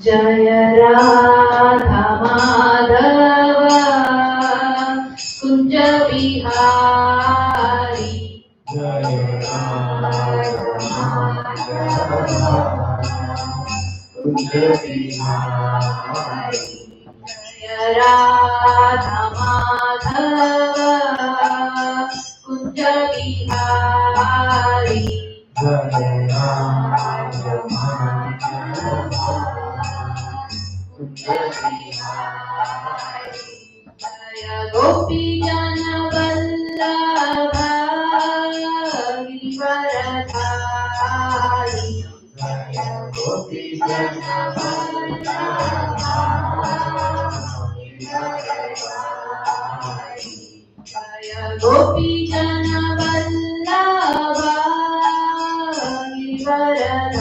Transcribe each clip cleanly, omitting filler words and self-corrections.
जय राधा माधव कुंज बिहारी जय राधा कुंज बिहारी जय राधा माधव कुंज बिहारी जय राधा कुंज बिहारी जय गोपी जन वल्लभ गिरिवरधारी जय गोपी जन जय गोपी जन वल्लभ गिरिवरधारी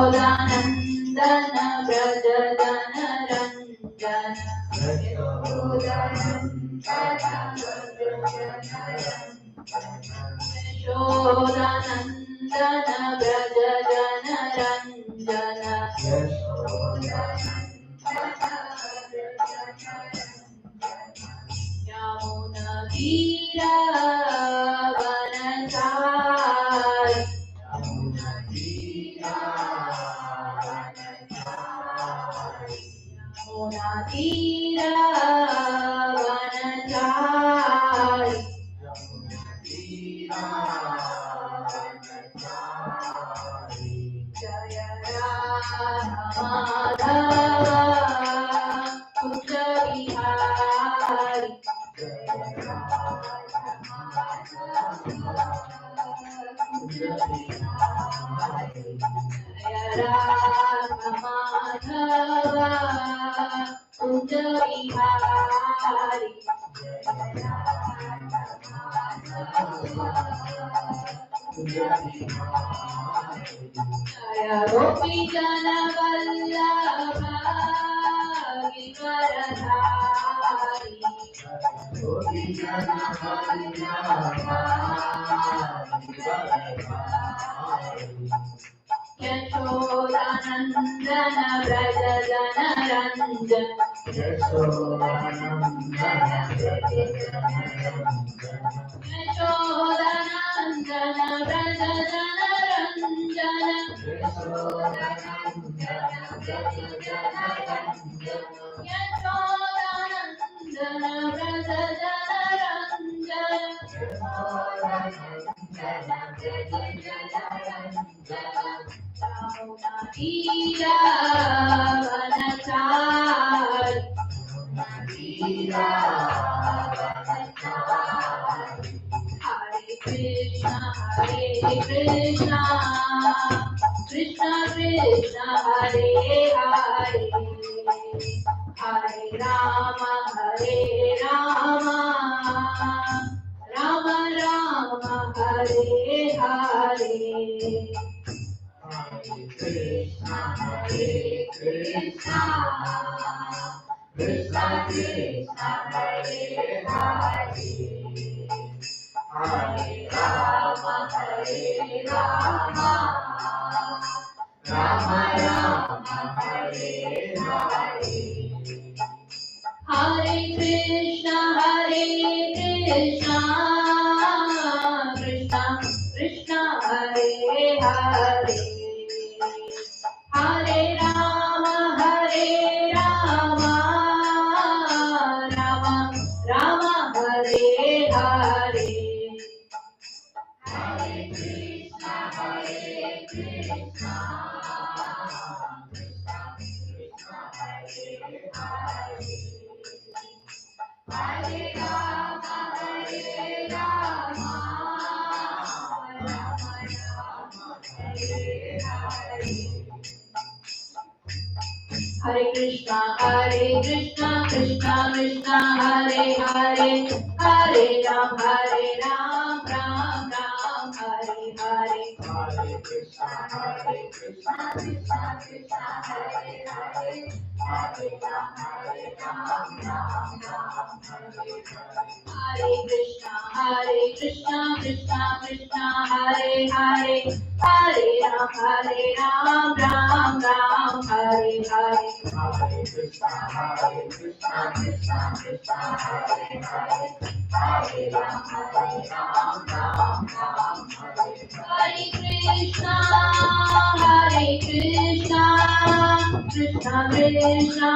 यशोदानन्दन व्रज जन रञ्जन यशोदानन्दन व्रज जन रञ्जन यमुना तीरा वनचारि यमुना तीरा वनचारि जय राधा माधव कुंज बिहारी जय राधा माधव कुंज बिहारी जय गोपी जन वल्लभ गिरिवरधारी यशोदानन्दन व्रज जन रञ्जन यशोदानन्दन व्रज जन रञ्जन यशोदानन्दन व्रज जन रञ्जन यमुना तीरा वनचारि हरे Krishna Krishna Krishna Hare Hare Hare Ram Ram Ram Hare Hare Krishna Krishna Krishna Krishna Hare Hare Hare Rama Rama Rama Hare Hare Hare Krishna Krishna Krishna Hare Hare Hare Rama Rama Rama Hare Hare Hare Krishna Krishna Krishna Krishna Hare Hare Hare Rama Rama Rama Hare Hare Hare Krishna Krishna Krishna Hare Hare Hare Ram Ram Ram Hare Hare Hare Krishna, Krishna Krishna, Hare Hare, Hare Ram, Ram Ram, Hare Hare. Hare Krishna, Krishna Krishna, Hare Hare, Hare Ram, Ram Ram, Hare Hare. Hare Krishna, Krishna Krishna, Hare Hare, Hare Ram, Ram Ram, Hare Hare. Hare Krishna, Krishna Krishna,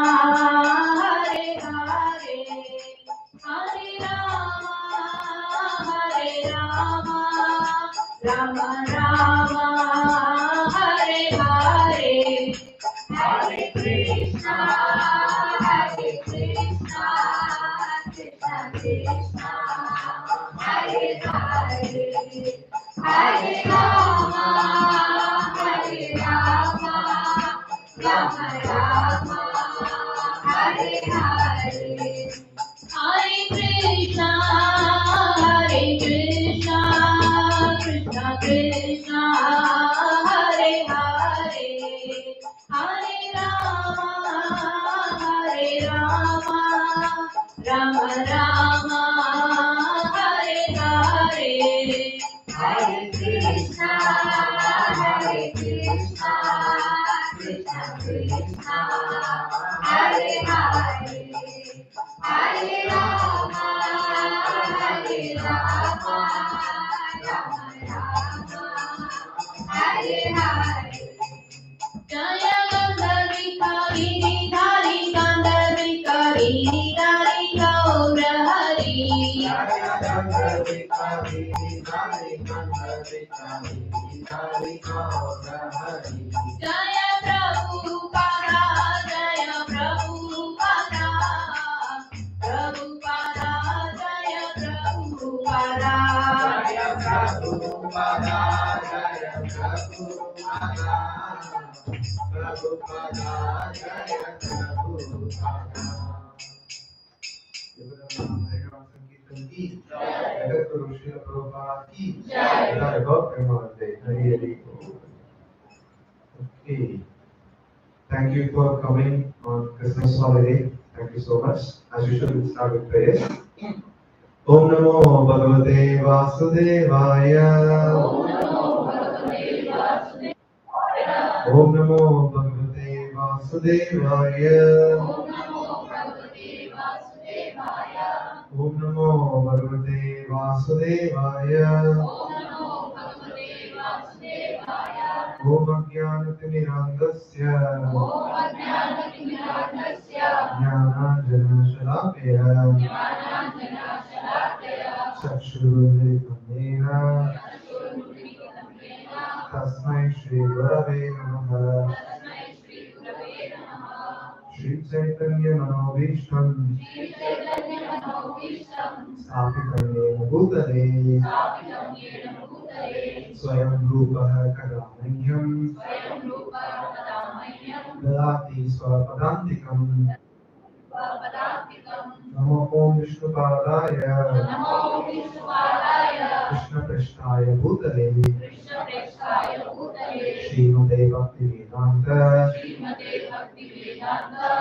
Hare Hare, Hare Rama, Rama Rama, Hare Hare. Hare Krishna, Krishna Krishna, Hare Hare, Hare Rama, Rama Rama, Hare Hare. Hare Krishna, Krishna Krishna, Hare Hare, Hare Rama, Rama Rama, Hare Hare. Hare Krishna, Krishna Krishna, Hare Hare, Hare Rama, Rama Rama, Hare Hare. Jaya Gandharvika Giridhari, Gandharvika Giridhari, Gaura Hari. Jaya Prabhupada, Jaya Prabhupada, Prabhupada, Jaya Prabhupada. Okay. Thank you for coming on Christmas holiday. Thank you so much. As usual, we'll start with prayers. Om Namo Bhagavate Vasudevaya. Om Namo Bhagavate Vasudevaya. Om Namo Bhagavate Vasudevaya. Om Ajnanatirmirandasya Jnananjana Shalakaya Chakshurunmilitam Yena Tasmai Shri Gurave Namaha. Shri Chaitanya Manobhishtam Sthapitam Yena Bhutale Swayam Rupa Kadamahyam Dalati Swapadantikam. Namo Om Vishnupadaya Krishna Prasthaya Bhutale Srimate Bhaktivedanta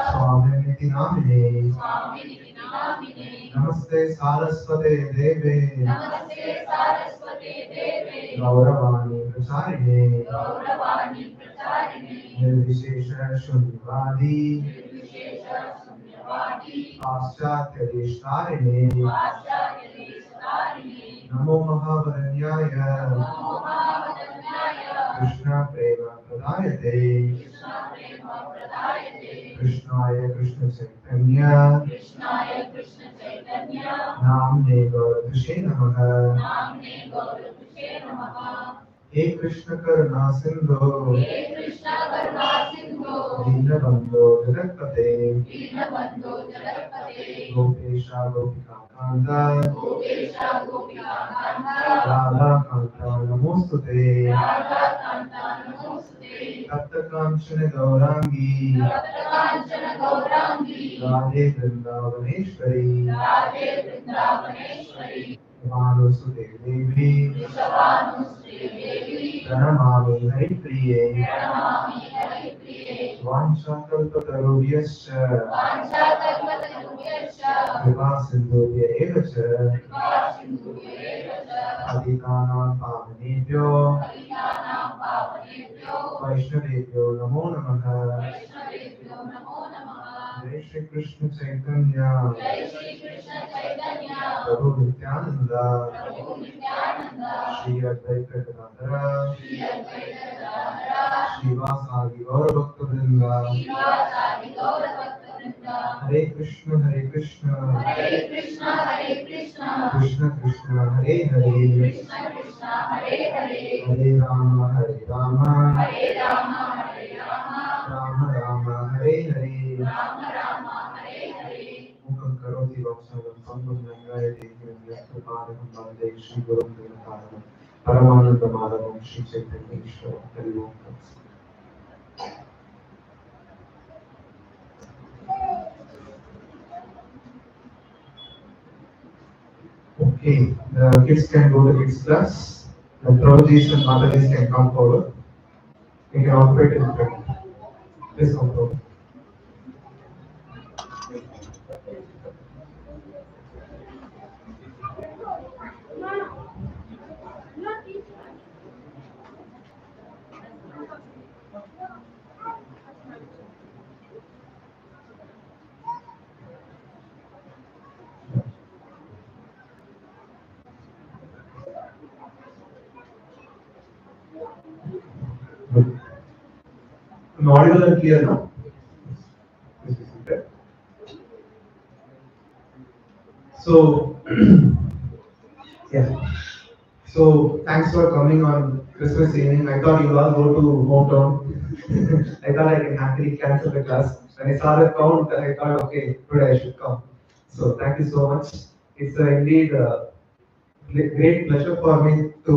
Swamini Namine Namaste Saraswate Deve Gauravani Pracharine Nirvishesha Shunyavadi Paschatya Deshtarine Namo Mahavaranyaya Krishna Prema Pradayate Krishnaya Krishna Chaitanya Namne Gauravashe Namaha. He Krishna Karuna Sindhu Dinabandho Jagatpate Gopesha Gopika Kanta Radha Kanta Namostute Tapta Kanchana Gaurangi Radhe Vrindavaneshwari Vanusude Devi प्रणमामि हरिप्रिये वाञ्छाकल्पतरुभ्यश्च कृपा सिन्धुभ्य एव च पतितानां पावनेभ्यो वैष्णवेभ्यो नमो नमः। जय श्री कृष्ण चैतन्य प्रभु नित्यानंद श्री अद्वैत गदाधर श्रीवासादि गौर भक्तवृंद हरे कृष्ण कृष्ण कृष्ण हरे हरे हरे राम राम राम हरे हरे मुखं करोति वाचालं पङ्गुं लङ्घयते यत्कृपाणं वन्दे श्रीगुरुं दिनकारं परमानन्दमाधवं श्रीचैतन्येश्वरं हरि ओम्। Okay, the kids can go to kids class. The prabhujis and Matajis can come forward. We can operate in front. Please come forward. Good. I'm audible and clear now. So, yeah. So, thanks for coming on Christmas evening. I thought you'll all go to hometown. I thought I can happily cancel the class. When I saw the count, I thought, okay, today I should come. So, thank you so much. It's indeed great pleasure for me to,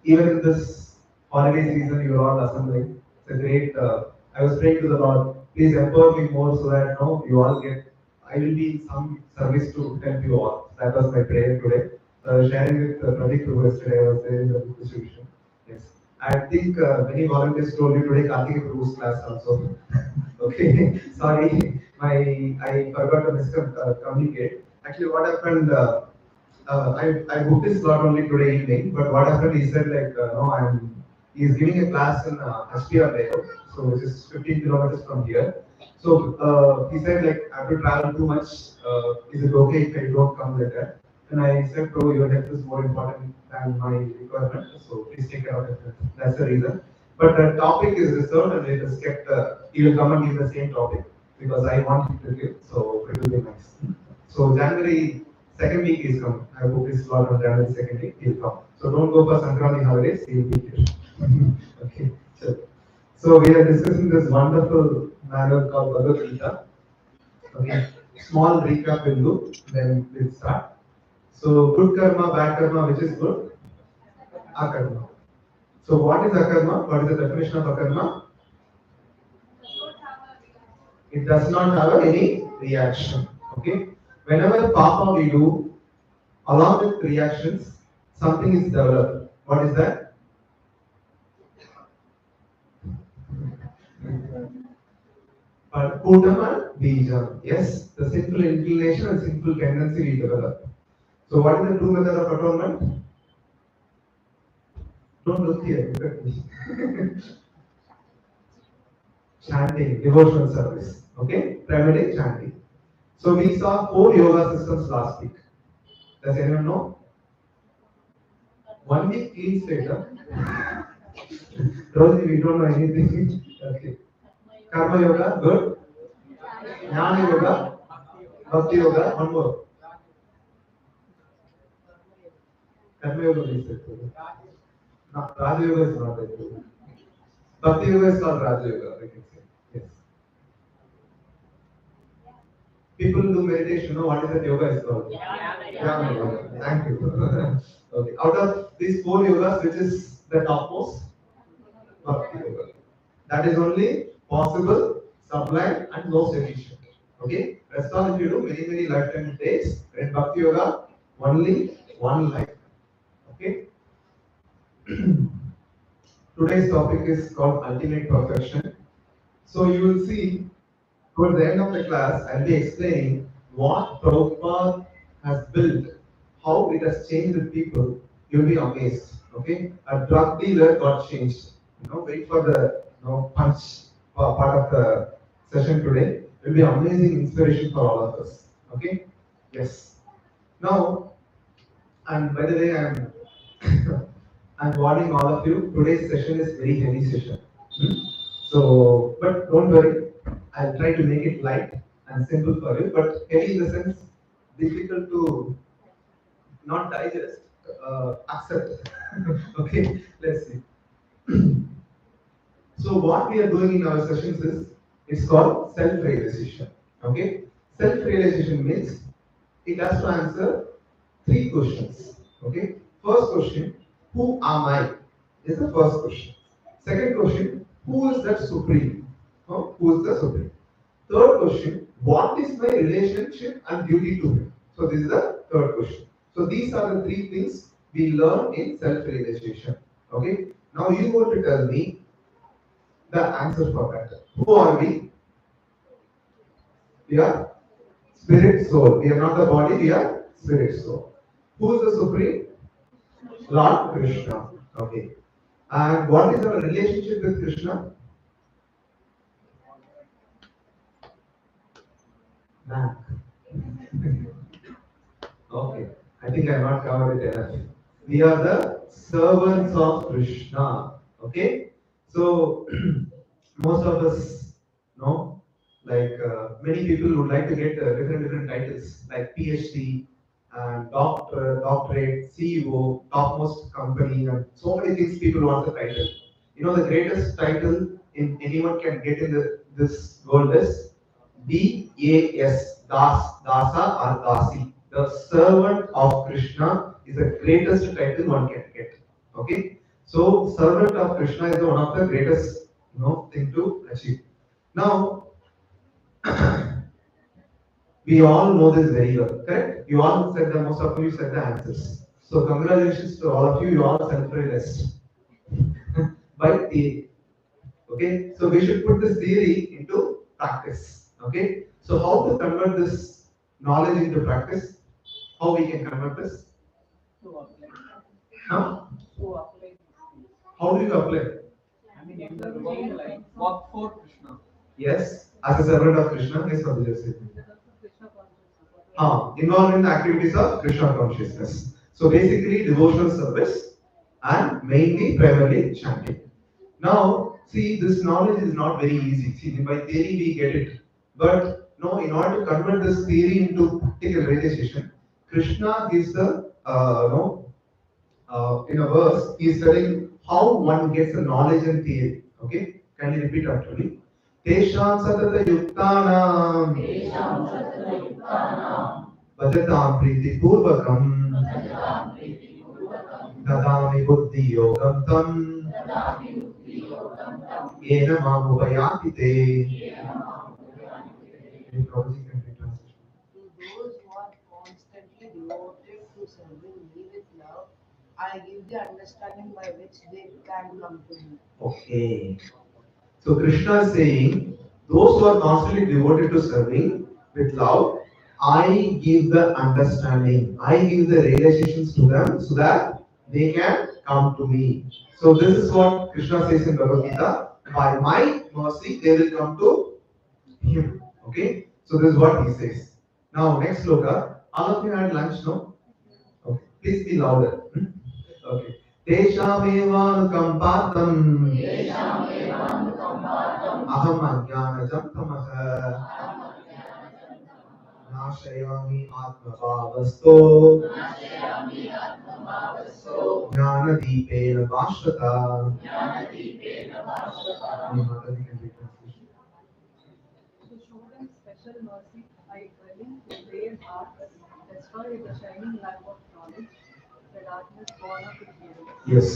even in this holiday season, you're all assembling. It's a great, I was praying to the Lord, please empower me more so that you all get, I will be some service to help you all. That was my prayer today. Sharing with Pradeep Prabhu yesterday, I was there in the book distribution. Yes. I think many volunteers told me today Karthik Prabhu's class also. Okay, sorry, I forgot to communicate. Actually, what happened? I booked this slot only today evening, but what happened? He said like, no, he's giving a class in SPR layout, so which is 15 kilometers from here. So he said like, I have to travel too much. Is it okay if I don't come later? And I said, bro, your health is more important than my requirement, so please take care of it. That's the reason. But the topic is reserved and it is kept. He will come and give the same topic because I want him to give, so it will be nice. So January second week is coming. I booked this slot on January second week. He'll come. So don't go for Sankranti holidays. He'll be here. Okay. So we are discussing this wonderful manual called Bhagavad Gita. Okay. Small recap will do. Then we'll start. So good karma, bad karma, which is good? Akarma. So what is akarma? What is the definition of akarma? It does not have any reaction. Okay. Whenever papa we do, along with reactions, something is developed. What is that? Putam and Bijam. Yes, the simple inclination and simple tendency we develop. So what is the true method of atonement? Don't look here, look at me. Chanting, devotional service. Okay, primary chanting. So we saw 4 yoga systems last week. Does anyone know? 1 week clean straight, huh? Rosie, we don't know anything. Okay. Karma yoga, good. Jnana yoga, bhakti yoga, one more. Karma yoga is it. No, Raja yoga is not it. Bhakti yoga is called Raja yoga, I can say. Yes. People do meditation, know what is that yoga is called? Jnana yoga. Thank you. Okay. Out of these 4 yogas, which is the topmost? Bhakti yoga. That is only possible, sublime, and most efficient. Okay. Rest all if you do many lifetime days. In Bhakti yoga, only one life. Okay. Today's topic is called Ultimate Perfection. So you will see towards the end of the class, I'll be explaining what Prabhupada has built, how it has changed the people. You'll be amazed. Okay, a drug dealer got changed. Wait for the punch part of the session today. It will be amazing inspiration for all of us. Okay, yes. Now, and by the way, I'm I'm warning all of you. Today's session is very heavy session. Hmm? So, but don't worry. I'll try to make it light and simple for you. But heavy in the sense difficult to not digest, accept. Okay, let's see. So what we are doing in our sessions is it's called self-realization. Okay, self-realization means it has to answer three questions. Okay, first question, who am I? Is the first question. Second question, who is that supreme? Who is the supreme? Third question, what is my relationship and duty to him? So this is the third question. So these are the three things we learn in self-realization. Okay. Now you want to tell me the answer for that. Who are we? We are spirit soul. We are not the body, we are spirit soul. Who is the supreme? Lord Krishna. Okay. And what is our relationship with Krishna? Man. Okay. I think I have not covered it enough. We are the servants of Krishna. Okay. So most of us know, like many people would like to get different titles like PhD and doctor, doctorate, CEO, topmost company, and so many things people want the title. The greatest title in anyone can get in this world is DAS, Dasa or Dasi. The servant of Krishna is the greatest title one can get. Okay, so servant of Krishna is one of the greatest thing to achieve. Now we all know this very well, correct? You all said the most of you said the answers. So congratulations to all of you. You all self-realized by theory. Okay, so we should put this theory into practice. Okay, so how to convert this knowledge into practice? How we can convert this? Huh? How do you apply? In the wrong line, walk for Krishna. Yes, as a servant of Krishna, yes, Madhya said. Involved in the activities of Krishna consciousness. So basically devotional service and mainly primarily chanting. Now, see, this knowledge is not very easy. See, by theory we get it. But no, in order to convert this theory into practical realization, Krishna gives the in a verse, he is telling how one gets the knowledge and theory. Okay, can you repeat after me? Tesham satata yuktanam bhajatam priti purvakam dadami buddhi yogam tam yena mamupayati te. Prabhuji can be translated. To those who are constantly devoted to serving me with love, I give the understanding by which they can come to me. Okay. So Krishna is saying, those who are constantly devoted to serving with love, I give the understanding, I give the realizations to them so that they can come to me. So this is what Krishna says in Bhagavad Gita. By my mercy, they will come to him. Okay. So this is what he says. Now next sloka. All of you had lunch, no? Okay. Please be louder. Okay. Teshamevanukampatam aham ajnanajam tamah nashayami atmabhavasto jnanadipena vashrata. To show them special mercy, I dwelling with brave heart, destroy with the shining lamp of knowledge, the darkness born of ignorance. Yes.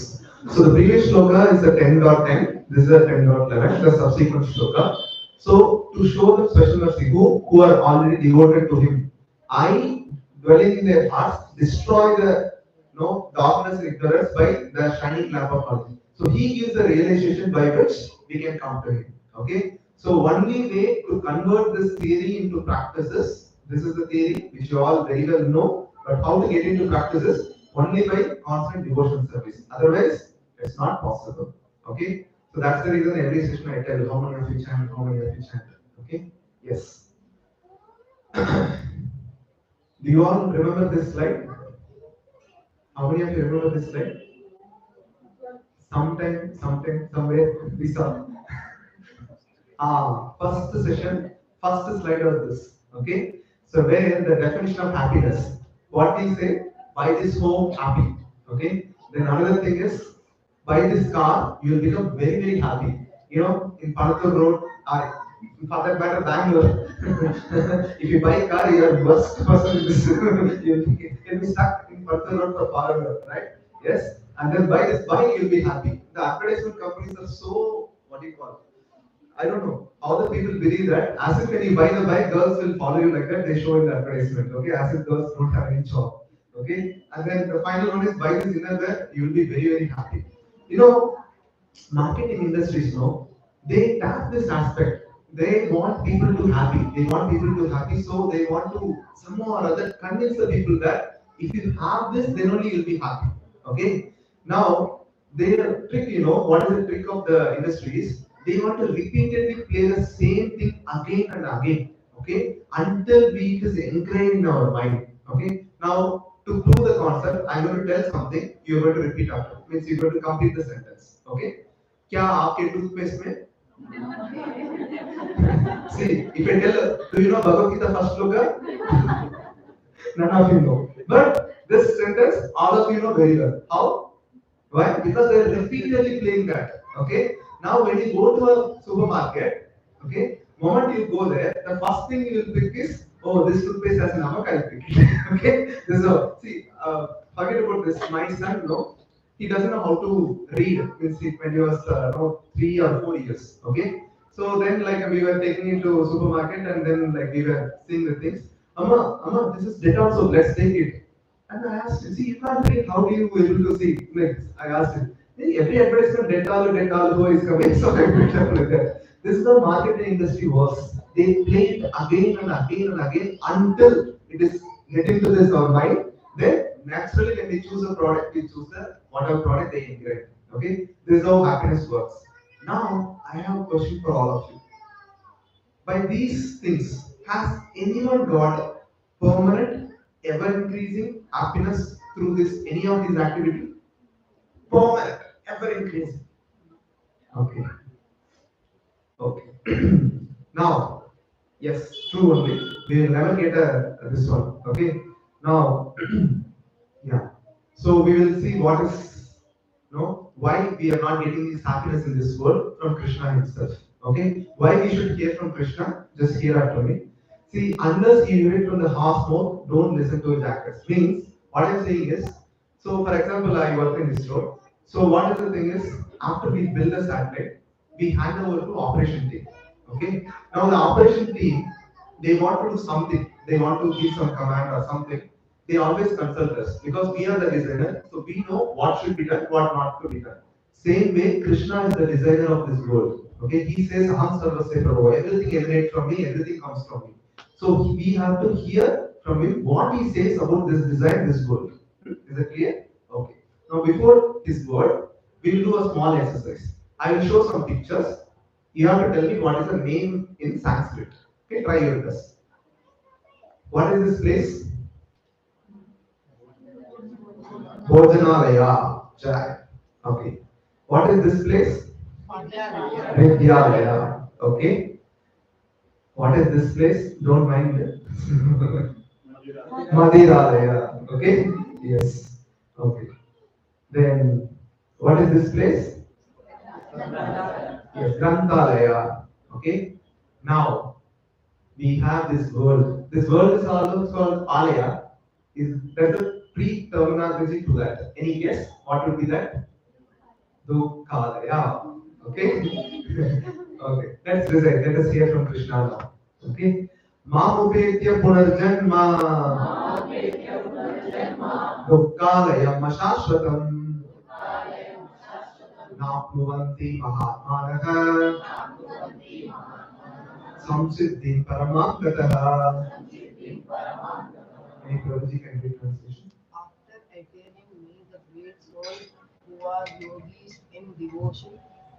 So the previous shloka is a 10.10. This is a 10.11. The subsequent shloka. So to show the special mercy, who are already devoted to him, I dwelling in their hearts, destroy the no darkness and ignorance by the shining lamp of knowledge. So he gives the realization by which we can come to him. Okay. So only way to convert this theory into practices. This is the theory which you all very well know. But how to get into practices? Only by constant devotion service. Otherwise, it's not possible. Okay. So that's the reason every session I tell you how many of you chant, how many of you chant. Okay. Yes. Do you all remember this slide? How many of you remember this slide? Sometime, somewhere we saw. First session, first slide of this. Okay. So where the definition of happiness. What we say? Buy this home happy. Okay. Then another thing is buy this car, you will become very, very happy. You know, in Panathur Road, or for that matter, Bangalore. If you buy a car, you are worst person in this. You'll be stuck in Panathur Road for forever, right? Yes. And then buy this bike, you'll be happy. The advertisement companies are so, what do you call it? I don't know how the people believe that. As if when you buy the bike, girls will follow you like that. They show in the advertisement. Okay, as if girls don't have any job. Okay, and then the final one is buy this innerwear. You will be very very happy. You know, marketing industries, no, they tap this aspect. They want people to happy. They want people to happy, so they want to somehow or other convince the people that if you have this, then only you'll be happy. Okay. Now, their trick, you know, what is the trick of the industries? They want to repeatedly play the same thing again and again. Okay, until we it is ingrained in our mind. Okay. Now, to prove the concept, I'm going to tell something. You're going to repeat after. Means you're going to complete the sentence. Okay. क्या आपके toothpaste में see if I tell do you know Bhagavad Gita first sloka? None of you know, but this sentence all of you know very well. How? Why? Because they are repeatedly playing that. Okay. Now when you go to a supermarket, okay, moment you go there, the first thing you will pick is, oh, this toothpaste has namak, I'll pick it. Okay. This is a, see, forget about this. My son, no, he doesn't know how to read. Means when he was no, 3 or 4 years. Okay. So then like we were taking him to supermarket and then like we were seeing the things. Amma, this is Dettol soap. Let's take it. And I asked him, see, you can't read, how do you able to see? Like, I asked him, hey, every advertisement, Dettol, who is coming, so I picked up like that. This is how marketing industry works. They play it again and again and again until it is getting to this our mind. Then, naturally, when we choose a product, we choose the whatever product they integrate. Okay? This is how happiness works. Now, I have a question for all of you. By these things, has anyone got permanent, ever increasing happiness through this any of these activities? Permanent, ever increasing. Okay. Okay. Now, yes, true only. We will never get this one. Okay. Now, yeah. So we will see what is, why we are not getting this happiness in this world from Krishna himself. Okay. Why we should hear from Krishna? Just hear after me. See, unless you hear it from the half mouth, don't listen to his actors. Means, what I'm saying is, so for example, I work in this road. So what is the thing is, after we build the satellite, we hand over to operation team. Okay. Now the operation team, they want to do something. They want to give some command or something. They always consult us because we are the designer. So we know what should be done, what not to be done. Same way, Krishna is the designer of this world. Okay. He says, Aham Sarvasya Prabhu. Everything emanates from me. Everything comes from me. So we have to hear from him what he says about this design, this world. Is it clear? Okay. Now before this word, we will do a small exercise. I will show some pictures. You have to tell me what is the name in Sanskrit. Okay, try your best. What is this place? Bhojanalaya. Jai. Okay. What is this place? Vidyalaya. Okay. What is this place? Don't mind it. Madiralaya. Okay? Yes. Okay. Then, what is this place? Yes, Granthalaya. Okay? Now, we have this world. This world is also called Alaya. There's a pre-terminology to that. Any guess? What would be that? Dukhalaya. Okay? Okay. Let's recite. Let us hear from Krishna now. Okay? Mamupetya punarjanma दुःखालयम् अशाश्वतम् नाप्नुवन्ति महात्मानः संसिद्धिं परमां गतः. Any prabhuji can read translation. After attaining me, the great souls who are yogis in devotion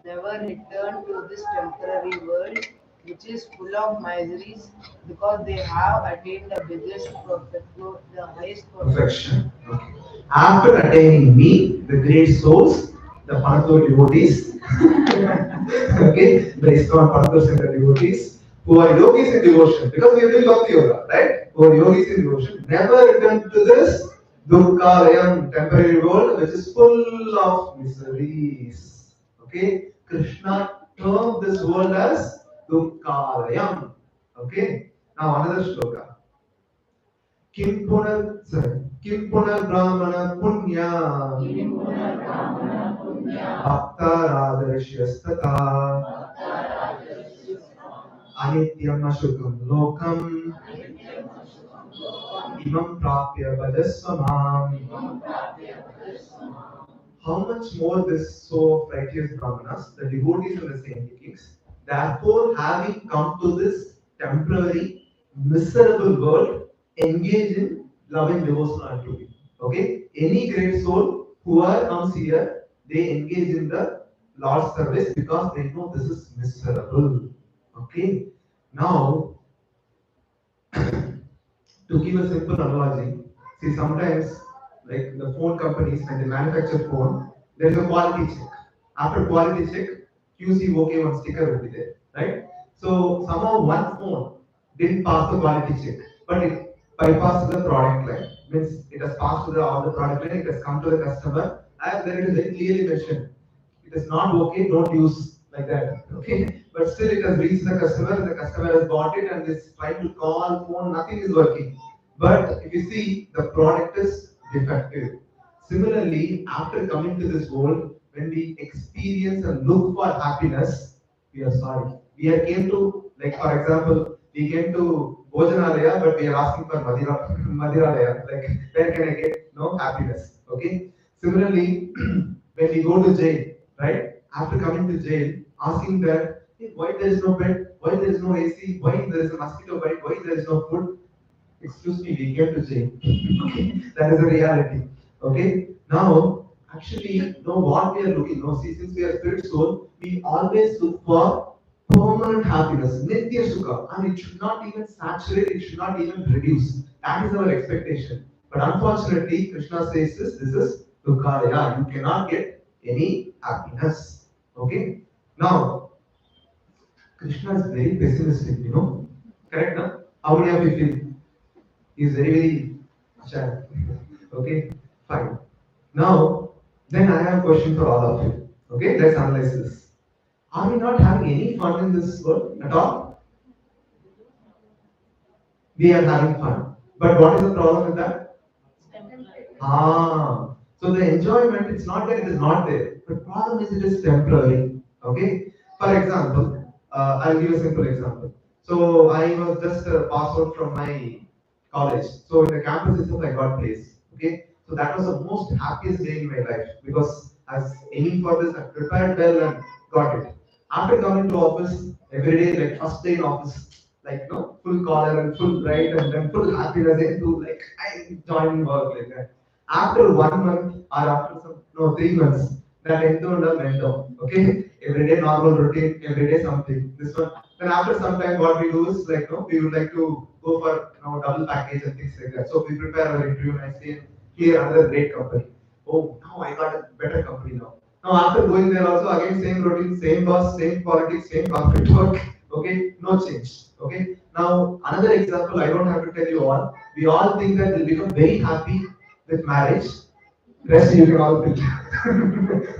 never return to this temporary world, which is full of miseries, because they have attained the biggest the highest perfection. Okay. After attaining me, the great souls, the Panathur devotees, okay, the ISKCON Panathur Center devotees, who are yogis in devotion, because we are doing Bhakti Yoga, right? Who are yogis in devotion, never return to this Durkalayam, temporary world, which is full of miseries. Okay, Krishna termed this world as Durkalayam. Okay, now another shloka. किं पुनर्ब्राह्मण पुण्या भक्तारादर्श्यस्तथा अनित्यम् अशुकं लोकम् इमं प्राप्य भजस्व माम्. How much more this so righteous brahmanas, the devotees of the saintly kings, therefore having come to this temporary, miserable world, engage in loving devotion unto me. Okay? Any great soul, whoever comes here, they engage in the Lord's service because they know this is miserable. Okay? Now, to give a simple analogy, see sometimes like the phone companies when they manufacture phone, there is a quality check. After quality check, QC OK one sticker will be there, right? So somehow one phone didn't pass the quality check, but it bypassed the product line. Means it has passed to the all the product line, it has come to the customer, and then it is very clearly mentioned. It is not okay, don't use like that. Okay, but still it has reached the customer, and the customer has bought it and is trying to call phone, nothing is working. But if you see, the product is defective. Similarly, after coming to this world, when we experience and look for happiness, we are sorry. We are came to, like for example, we came to Bhojanalaya, but we are asking for Madiralaya. Like, where can I get no happiness? Okay. Similarly, when we go to jail, right? After coming to jail, asking that hey, why there is no bed, why there is no AC, why there is a mosquito bite, why there is no food. Excuse me, we came to jail. Okay, that is the reality. Okay, now actually, know what we are looking. No, see, since we are spirit soul, we always look for permanent happiness, nitya sukha, and it should not even saturate, it should not even reduce. That is our expectation. But unfortunately, Krishna says this is dukkha. You cannot get any happiness. Okay, now Krishna is very pessimistic, correct? Na? How many of you feel? He is very, very shy. Okay, fine. Now, then I have a question for all of you. Okay, let's analyze this. Are we not having any fun in this world at all? We are having fun. But what is the problem with that? So the enjoyment, it's not that it is not there. The problem is it is temporary. Okay. For example, I'll give a simple example. So I was just passed out from my college. So in the campus itself, I got placed. Okay. So that was the most happiest day in my life because I was aiming for this, I prepared well and got it. After coming to office, every day, like first day in office, like full collar and full bright and then full happiness into like I joined work like that. After 1 month or after some 3 months, that encounter went down. Okay, every day normal routine, every day something. This one. Then after some time, what we do is like we would like to go for double package and things like that. So we prepare our interview nicely and clear another great company. Oh, now I got a better company now. Now after going there also again same routine, same boss, same politics, same corporate work. Okay, no change. Okay. Now another example, I don't have to tell you all. We all think that we'll become very happy with marriage. Rest you can all think.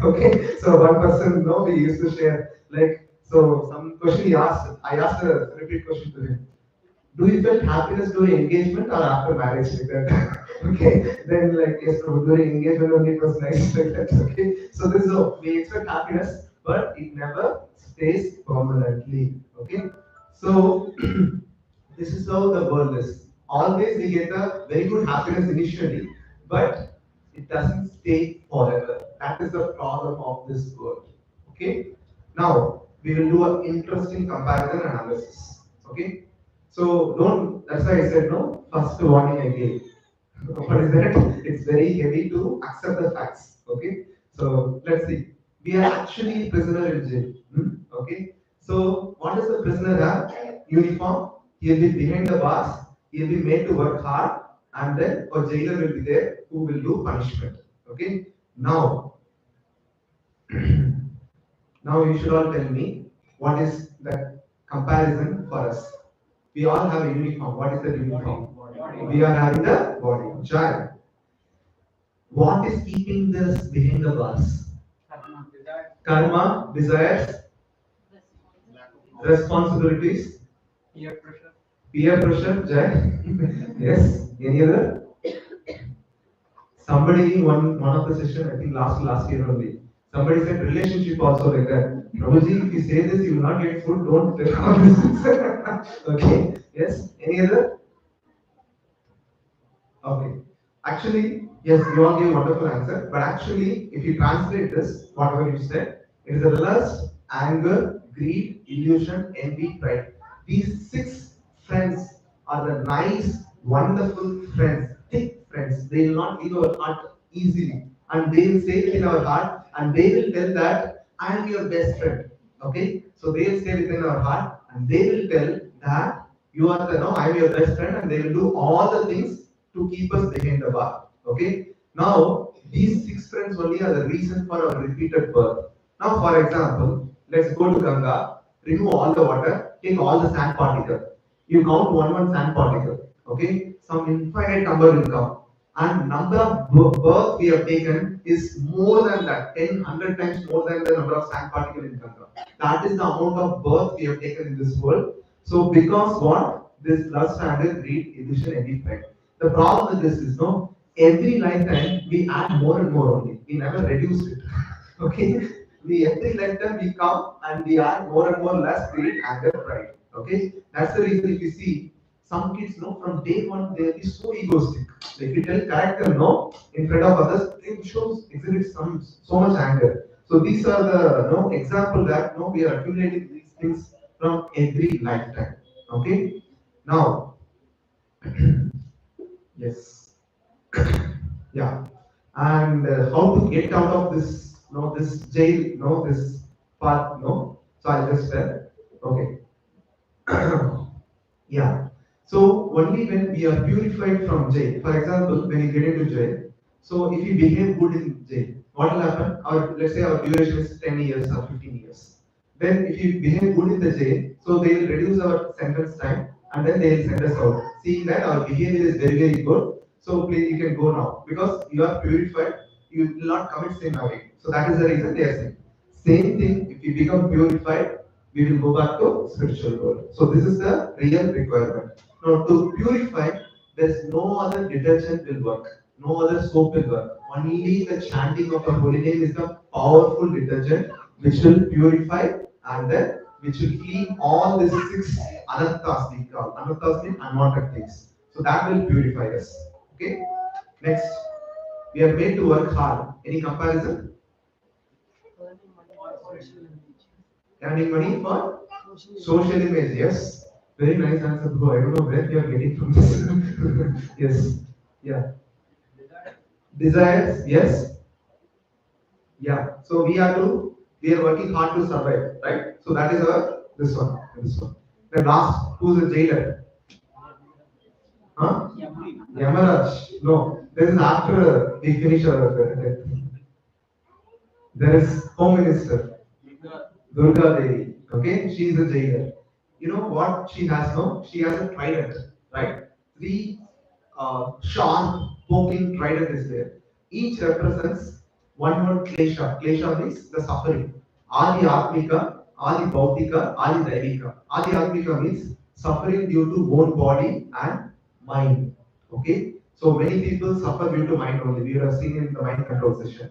Okay. So one person, we used to share like so some question he asked. I asked a repeat question to him. Do you feel happiness during engagement or after marriage like that? Okay, then like yes, no, during engagement only it was nice like that. Okay, so this is how we expect happiness, but it never stays permanently. Okay, so this is how the world is. Always we get a very good happiness initially, but it doesn't stay forever. That is the problem of this world. Okay. Now we will do an interesting comparison analysis. Okay. So don't. That's why I said no. First warning I gave. What is that? It's very heavy to accept the facts. Okay. So let's see. We are actually prisoner in jail. Okay. So what does the prisoner have? Uniform. He'll be behind the bars. He'll be made to work hard, and then a jailer will be there who will do punishment. Okay. Now, now you should all tell me what is the comparison for us. We all have a uniform. What is the uniform? We are having the body. Child. What is keeping this behind the bars? Karma, desires, responsibilities, Peer pressure. peer pressure, Jai. Yes. Any other? Somebody one of the session, I think last year only. Somebody said relationship also like that. Prabhuji, if you say this, you will not get food. Don't tell all this. Okay. Yes. Any other? Okay. Actually, yes, you all gave wonderful answer. But actually, if you translate this, whatever you said, it is a lust, anger, greed, illusion, envy, pride. These six friends are the nice, wonderful friends, thick friends. They will not leave our heart easily. And they will stay within our heart and they will tell that I am your best friend. Okay? So they will stay within our heart and they will tell that you are the no, I am your best friend, and they will do all the things to keep us behind the bar. Okay. Now these six friends only are the reason for our repeated birth. Now, for example, let's go to Ganga, remove all the water, take all the sand particle. You count one sand particle. Okay. Some infinite number will come. And number of birth we have taken is more than that, 10, 100 times more than the number of sand particle in Ganga. That is the amount of birth we have taken in this world. So because what? This lust, anger, greed, illusion, envy, pride. The problem with this is no, every lifetime we add more and more only. We never reduce it. Okay? We every lifetime we come and we add more and more less greed, anger, pride. Okay? That's the reason if you see some kids no from day one they'll be so egoistic. If you tell character no in front of others, it shows exhibits some so much anger. So these are the no example that no we are accumulating these things from every lifetime. Okay? Now yes. Yeah. And how to get out of this, this jail, this path, So I'll just tell. Okay. Yeah. So only when we are purified from jail, for example, when you get into jail, so if you behave good in jail, what will happen? Or let's say our duration is 10 years or 15 years. Then if you behave good in the jail, so they will reduce our sentence time and then they will send us out. Seeing that our behavior is very, very good, so please you can go now. Because you are purified, you will not commit sin again. So that is the reason they are saying. Same thing, if you become purified, we will go back to spiritual world. So this is the real requirement. Now to purify, there is no other detergent will work, no other soap will work. Only the chanting of the holy name is the powerful detergent which will purify and then which will clean all these six anarthas we call. Anarthas mean unwanted things. So that will purify us. Okay. Next, we are made to work hard. Any comparison? Earning money for social Earning money for social image, yes. Very nice answer, bro. I don't know where you are getting from this. Yes. Yeah. Desires, yes. Yeah. So we are working hard to survive, right? So that is our this one. Then last, who's the jailer? Huh? Yamaraj. No. This is after we finish our there is Home Minister. Durga Devi. Okay, she is a jailer. You know what she has now? She has a trident, right? Three sharp poking trident is there. Each represents one word klesha. Klesha means the suffering. Adi Atmika, Adi Bhautika, Adi Daivika. Adi Atmika means suffering due to own body and mind. Okay, so many people suffer due to mind only. We have seen in the mind control session.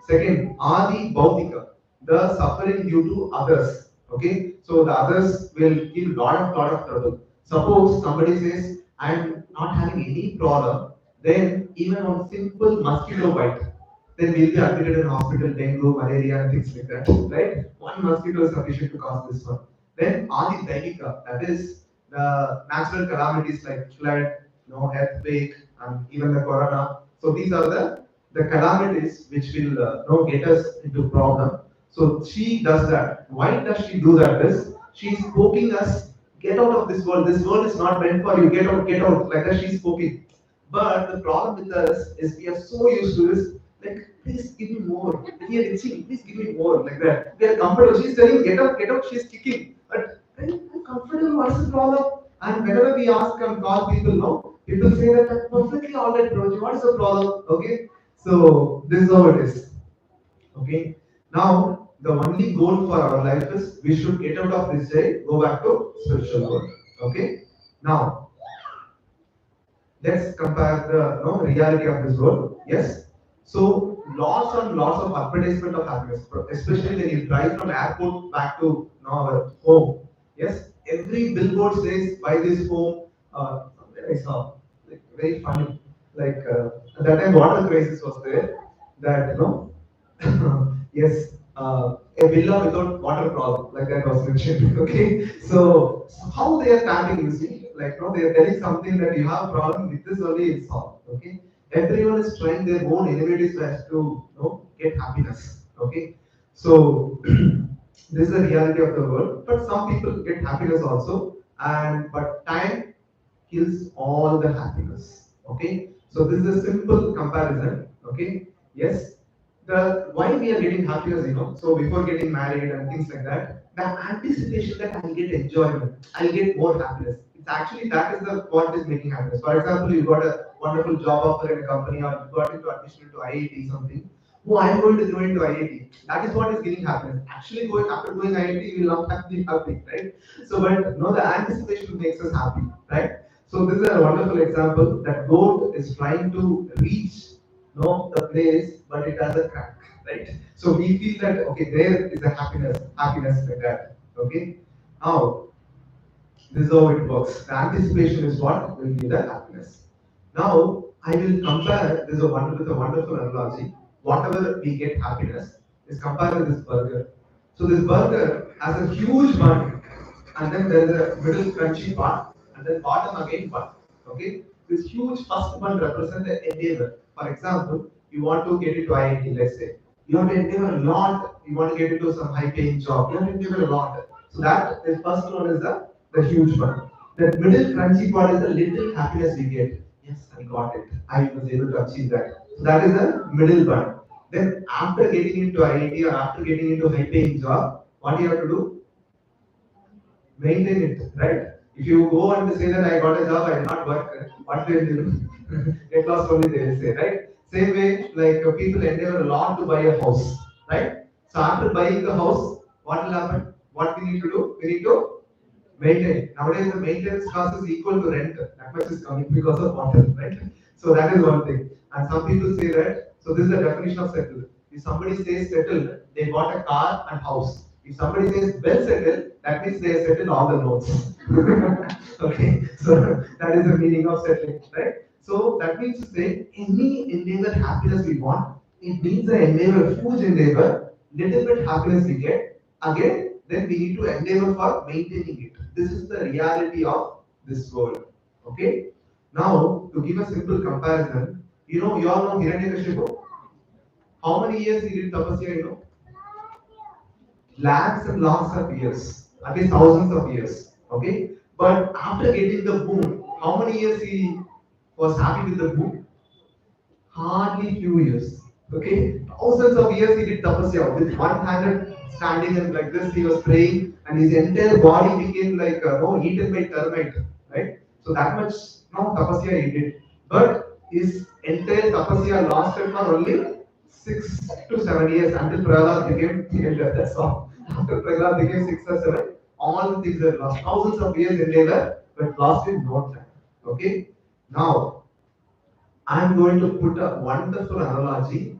Second, Adi Bhautika, the suffering due to others. Okay, so the others will give lot of trouble. Suppose somebody says, I am not having any problem, Then even on simple mosquito bite, then we'll be admitted in hospital, dengue, malaria, and things like that, right? One mosquito is sufficient to cause this one. Then Adi Daivika, that is the natural calamities like flood, earthquake, and even the corona. So these are the calamities which will get us into problem. So she does that. Why does she do that? Is she's poking us, get out of this world. This world is not meant for you. Get out, get out. Like that, she's poking. But the problem with us is we are so used to this. Like, please give me more. We are itching. Please give me more. Like that. We are comfortable. She's telling, get up, get up. She's kicking. But I'm comfortable. What's the problem? And whenever we ask and call people, no, people say that I'm perfectly all right, bro. What is the problem? Okay. So this is how it is. Okay. Now the only goal for our life is we should get out of this day, go back to spiritual world. Okay. Now let's compare the reality of this world. Yes. So lots and lots of advertisement of happiness, especially when you drive from airport back to our home. Yes. Every billboard says buy this home. Somewhere I saw like very funny. Like at that time water crisis was there. That yes, a villa without water problem, like that was mentioned. Okay, so how they are starting, you see, like they are telling something that you have a problem with this only it's solved. Okay, everyone is trying their own innovative ways to get happiness. Okay, so this is the reality of the world. But some people get happiness also, and but time kills all the happiness. Okay, so this is a simple comparison. Okay, yes, the why we are getting happiness, so before getting married and things like that, the anticipation that I'll get enjoyment, I'll get more happiness. It's actually that is the what is making happiness. For example, you got a wonderful job offer in a company, or you got into admission into IIT something. Oh, I'm going to go into IIT. That is what is giving happiness. Actually, going after going IIT, you will not have to be happy, right? So, but no, the anticipation makes us happy, right? So this is a wonderful example that goat is trying to reach the place, but it has a crack, right? So we feel that okay, there is a happiness like that. Okay. Now this is how it works. The anticipation is what will give the happiness. Now I will compare this is with a wonderful analogy. Whatever we get happiness is compared to this burger. So this burger has a huge bun, and then there is a middle crunchy part, and then bottom again bun. Okay, this huge first bun represents the endeavor. For example, you want to get into IIT, let's say. You have to endeavor a lot. You want to get into some high-paying job. You have to endeavor a lot. So that the first one is the huge one. The middle crunchy part is the little happiness we get. Yes, I got it. I was able to achieve that. So that is the middle one. Then after getting into IIT or after getting into high-paying job, what do you have to do? Maintain it, right? If you go and say that I got a job, I did not work, what will you do? Get lost only they will say, right? Same way, like people endeavor a lot to buy a house, right? So after buying the house, what will happen? What we need to do? We need to maintain. Nowadays, the maintenance cost is equal to rent. That much is coming because of water, right? So that is one thing. And some people say that. So this is the definition of settled. If somebody says settled, they bought a car and house. If somebody says well settled, that means they have settled all the loans. Okay, so that is the meaning of settling, right? So that means to say any endeavor happiness we want, it means the endeavor, huge endeavor, little bit happiness we get. Again, then we need to endeavor for maintaining it. This is the reality of this world. Okay. Now, to give a simple comparison, you all know Hiranyakashipu. How many years he did tapasya? Lakhs and lakhs of years, at least thousands of years. Okay. But after getting the boon, how many years he was happy with the boon? Hardly few years. Okay, thousands of years he did tapasya with one handed standing and like this he was praying, and his entire body became like eaten by termite, right? So that much tapasya he did, but his entire tapasya lasted for only 6 to 7 years until Prahlad became elder. That's all. After Prahlad became 6 or 7, all the things are lost. Thousands of years endeavor, but lost in no time. Okay, now I'm going to put a wonderful analogy.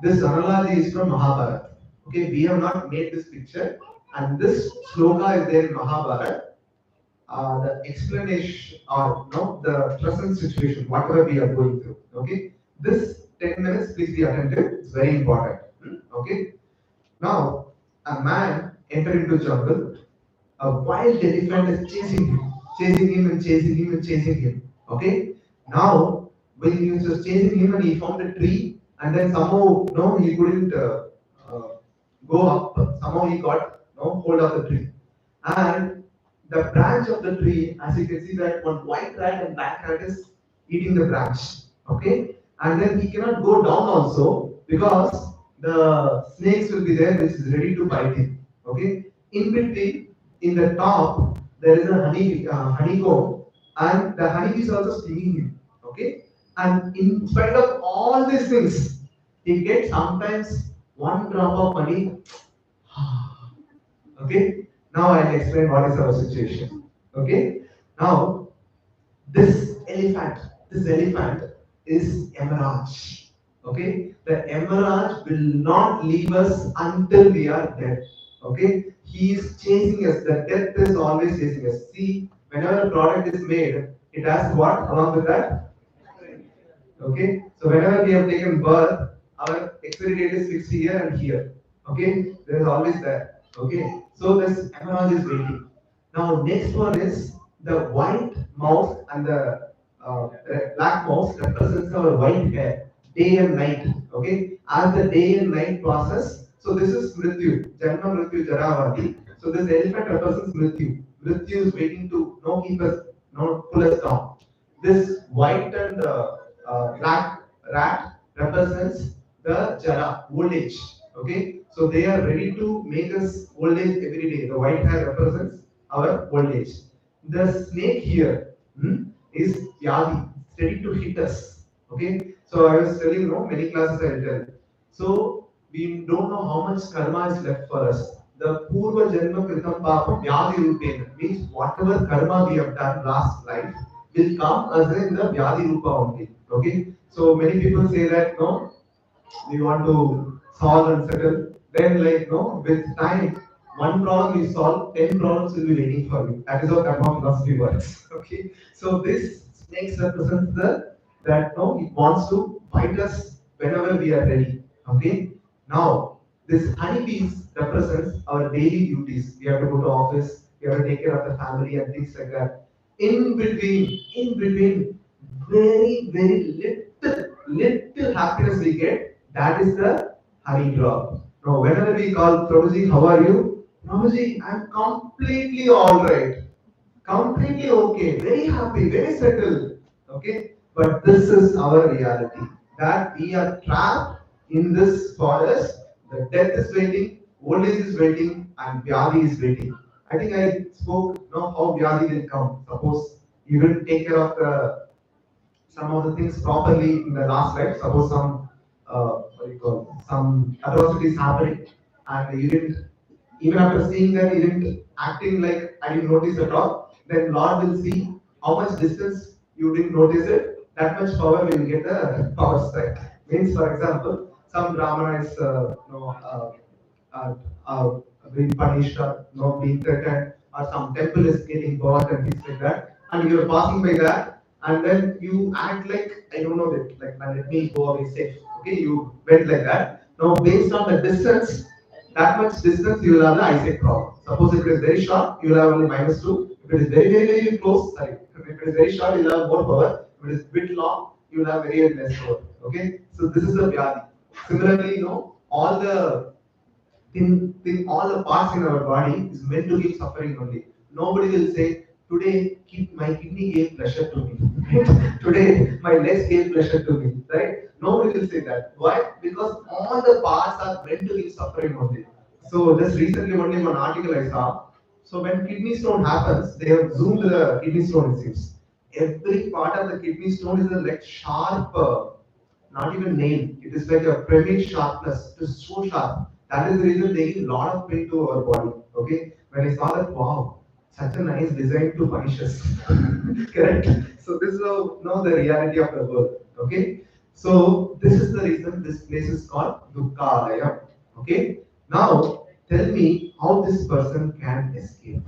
This analogy is from Mahabharata. Okay, we have not made this picture, and this sloka is there in Mahabharata. the explanation or no the present situation, whatever we are going through. Okay, this 10 minutes, please be attentive. It's very important. Okay, now a man entered into jungle. A wild elephant is chasing him and chasing him and chasing him. Okay, now when he was chasing him and he found a tree, and then somehow no he couldn't uh, go up. Somehow he got no hold of the tree, and the branch of the tree, as you can see that one white rat and black rat is eating the branch. Okay, and then he cannot go down also because the snakes will be there which is ready to bite him. Okay, in between, in the top, there is a honeycomb, and the honey is also stinging him. Okay, and in spite of all these things, he gets sometimes one drop of honey. Okay, now I'll explain what is our situation. Okay, now this elephant is emerald. Okay, the emerald will not leave us until we are dead. Okay, he is chasing us. The death is always chasing us. See, whenever a product is made, it has what along with that? Okay, so whenever we have taken birth, our expiry date is fixed here and here. Okay, there is always that. Okay, so this emerald is waiting. Now, next one is the white mouse and the black mouse represents our white hair, day and night. Okay, as the day and night passes, so this is Mrityu, Janma Mrityu Jaravadi. So this elephant represents Mrityu. Mrityu is waiting to no keep us, no pull us down. This white and black rat represents the Jara, old age. Okay, so they are ready to make us old age every day. The white hair represents our old age. The snake here is Yadi, it's ready to hit us. Okay, so I was telling many classes I will tell. So we don't know how much karma is left for us. The Purva Janma Kritam Papa Vyadi Rupena means whatever karma we have done last life will come as in the Vyadi Rupa only. Okay, so many people say that no, we want to solve and settle. Then, like, no, with time, one problem you solve, 10 problems will be waiting for you. That is how karma philosophy works. Okay, so this snakes represents the that no, it wants to fight us whenever we are ready. Okay, now this honeybees represents our daily duties. We have to go to office, we have to take care of the family and things like that. In between, very little happiness we get. That is the honey drop. Now, whenever we call Prabhuji, how are you? Prabhuji, I'm completely all right, completely okay, very happy, very settled. Okay, but this is our reality that we are trapped in this forest. The death is waiting, old age is waiting, and Vyadi is waiting. I think I spoke how Vyadi will come. Suppose you will take care of some of the things properly in the last life. Suppose some what do you call some atrocities happening, and you didn't even after seeing that you didn't acting like I didn't notice at all. Then Lord will see how much distance you didn't notice it. That much power will get the power strike. Means, for example, some Brahmana is uh, uh, being punished or being threatened, or some temple is getting burnt and things like that, and you're passing by that, and then you act like I don't know that, like let me go away safe. Okay, you went like that. Now, based on the distance, that much distance, you will have the eyesight problem. Suppose if it is very short, you will have only -2. If it is very close, sorry, if it is very short, you will have more power. If it is bit long, you will have very less power. Okay, so this is the vyadi. Similarly, all the all the parts in our body is meant to give suffering only. Nobody will say, today my kidney gave pleasure to me. Today my legs gave pleasure to me. Right? Nobody will say that. Why? Because all the parts are meant to give suffering only. So just recently only one article I saw. So when kidney stone happens, they have zoomed the kidney stone, it seems. Every part of the kidney stone is like sharp, not even nail. It is like a premium sharpness. It is so sharp. That is the reason they give a lot of pain to our body. Okay. When I saw that, wow, such a nice design to punish us. Correct. So this is how the reality of the world. Okay. So this is the reason this place is called Dukkhalaya. Okay. Now tell me how this person can escape.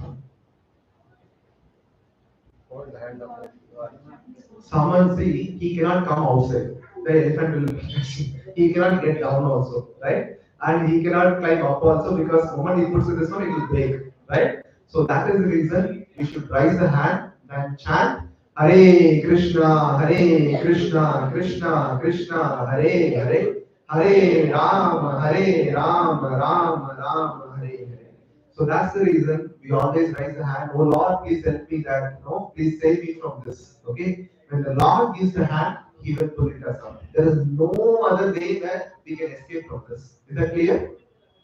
Someone see he cannot come outside. The elephant will be catching. He cannot get down also, right? And he cannot climb up also because the moment he puts it this one, it will break, right? So that is the reason we should raise the hand and chant Hare Krishna, Hare Krishna, Krishna Krishna, Hare Hare, Hare Ram, Hare Ram, Ram Ram, Hare Hare. So that's the reason we always raise the hand. Oh Lord, please help me that, please save me from this. Okay? When the Lord gives the hand, He will pull it us out. There is no other way that we can escape from this. Is that clear?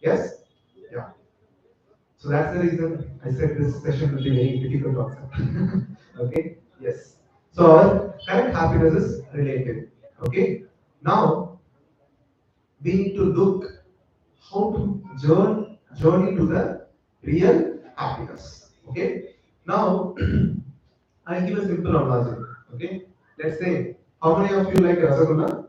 Yes? Yeah. So that's the reason I said this session will be very difficult to accept. Okay? Yes. So our current happiness is relative. Okay? Now we need to look how to journey to the real happiness. Okay. Now I'll give a simple analogy. Okay. Let's say, how many of you like Rasagulla?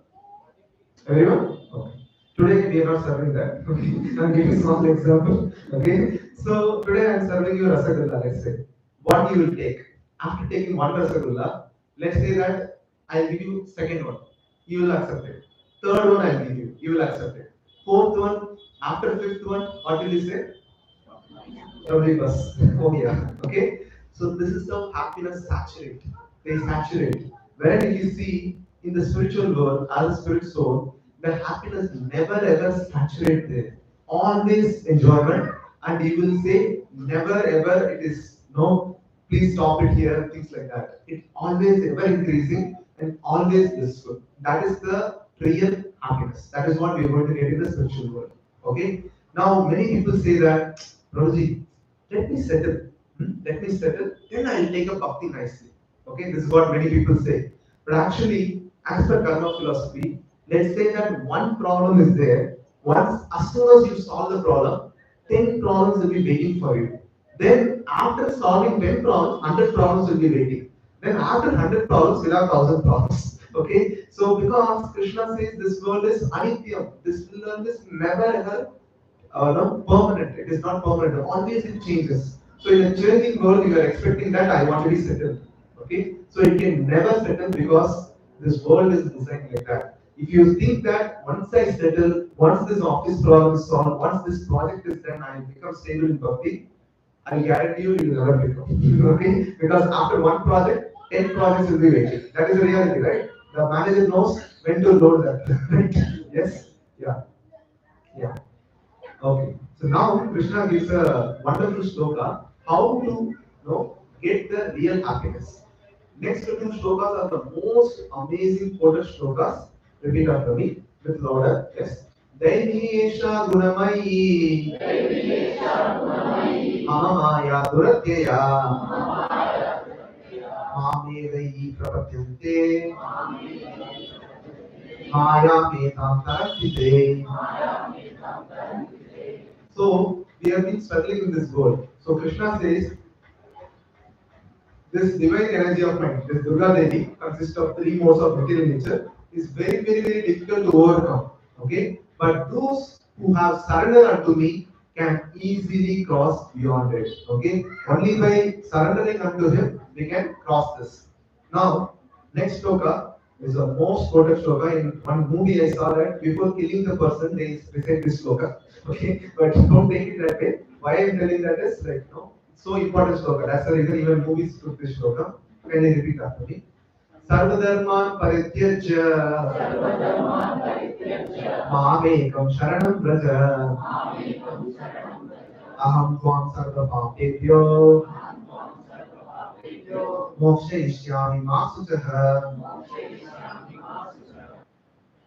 Everyone? Okay. Today we are not serving that. Okay. I'm giving a small example. Okay. So today I'm serving you Rasagulla. Let's say, what you will take after taking one Rasagulla. Let's say that I'll give you second one. You will accept it. Third one I'll give you. You will accept it. Fourth one. After fifth one, what will you say? Lovely bus. Oh yeah. Okay. So this is how happiness saturate. They saturate. Whereas if you see in the spiritual world, as a spirit soul, the happiness never ever saturate there. Always enjoyment, and you will say never ever it is no. Please stop it here. Things like that. It always ever increasing and always blissful. That is the real happiness. That is what we are going to get in the spiritual world. Okay. Now many people say that, Prabhuji, let me settle. Let me settle. Then I'll take up bhakti nicely. Okay, this is what many people say. But actually, as per karma philosophy, let's say that one problem is there. Once, as soon as you solve the problem, 10 problems will be waiting for you. Then, after solving 10 problems, 100 problems will be waiting. Then, after 100 problems, we'll have 1000 problems. Okay, so because Krishna says this world is anityam, this world is never ever no, permanent. It is not permanent. Always it changes. So in a changing world, you are expecting that I want to be settled. Okay? So it can never settle because this world is designed like that. If you think that once I settle, once this office problem is solved, once this project is done, I become stable in bhakti, I guarantee you, you will never become. Okay? Because after one project, 10 projects will be waiting. That is the reality, right? The manager knows when to load that. Right? Yes? Yeah. Yeah. Okay. So now Krishna gives a wonderful sloka how to get the real happiness. Next two shlokas are the most amazing quoted shlokas. Repeat after me with louder. Yes. Daiviyesha gunamayi mamaya duratyaya mamevai prapatyante maya metam tarakite. So we have been struggling in this world. So Krishna says this divine energy of mind, this Durga Devi, consists of three modes of material nature, is very, very, very difficult to overcome. Okay? But those who have surrendered unto me can easily cross beyond it. Okay? Only by surrendering unto him, we can cross this. Now, next shloka is the most quoted shloka. In one movie I saw that before killing the person, they recite this shloka. Okay? But don't take it that way. Why I'm telling that is like, so important shloka. That's the reason even movies took this shloka. Can you repeat after me? Sarvadharman parityajya mamekam sharanam vraja aham tvam sarva papebhyo mokshayishyami ma sutaha.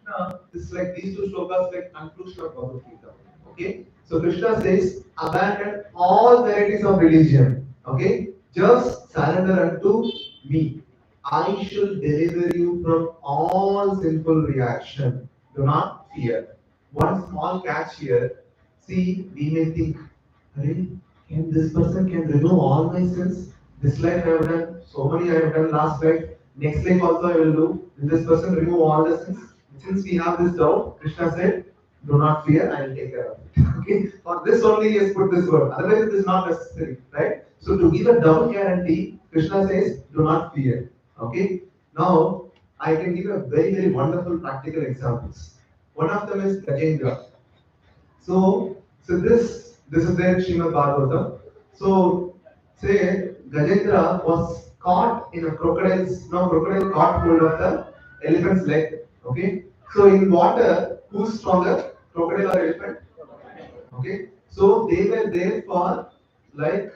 Now, this is like these two shlokas like conclusion of Bhagavad Gita. Okay, so Krishna says, abandon all varieties of religion. Okay, just surrender unto me. I shall deliver you from all sinful reaction. Do not fear. One small catch here. See, we may think, "Arey, can this person can remove all my sins? This life I have done, so many I have done last life. Next life also I will do. Will this person remove all the sins?" Since we have this doubt, Krishna said, Do not fear, I will take care of it. Okay, for this only he has put this word. Otherwise, it is not necessary, right? So to give a double guarantee, Krishna says, do not fear. Okay. Now I can give a very wonderful practical examples. One of them is Gajendra. So this is their Srimad Bhagavatam. So say Gajendra was caught in a crocodile's no crocodile caught hold of the elephant's leg. Okay. So in water, who's stronger? Crocodile or elephant? Okay. So they were there for like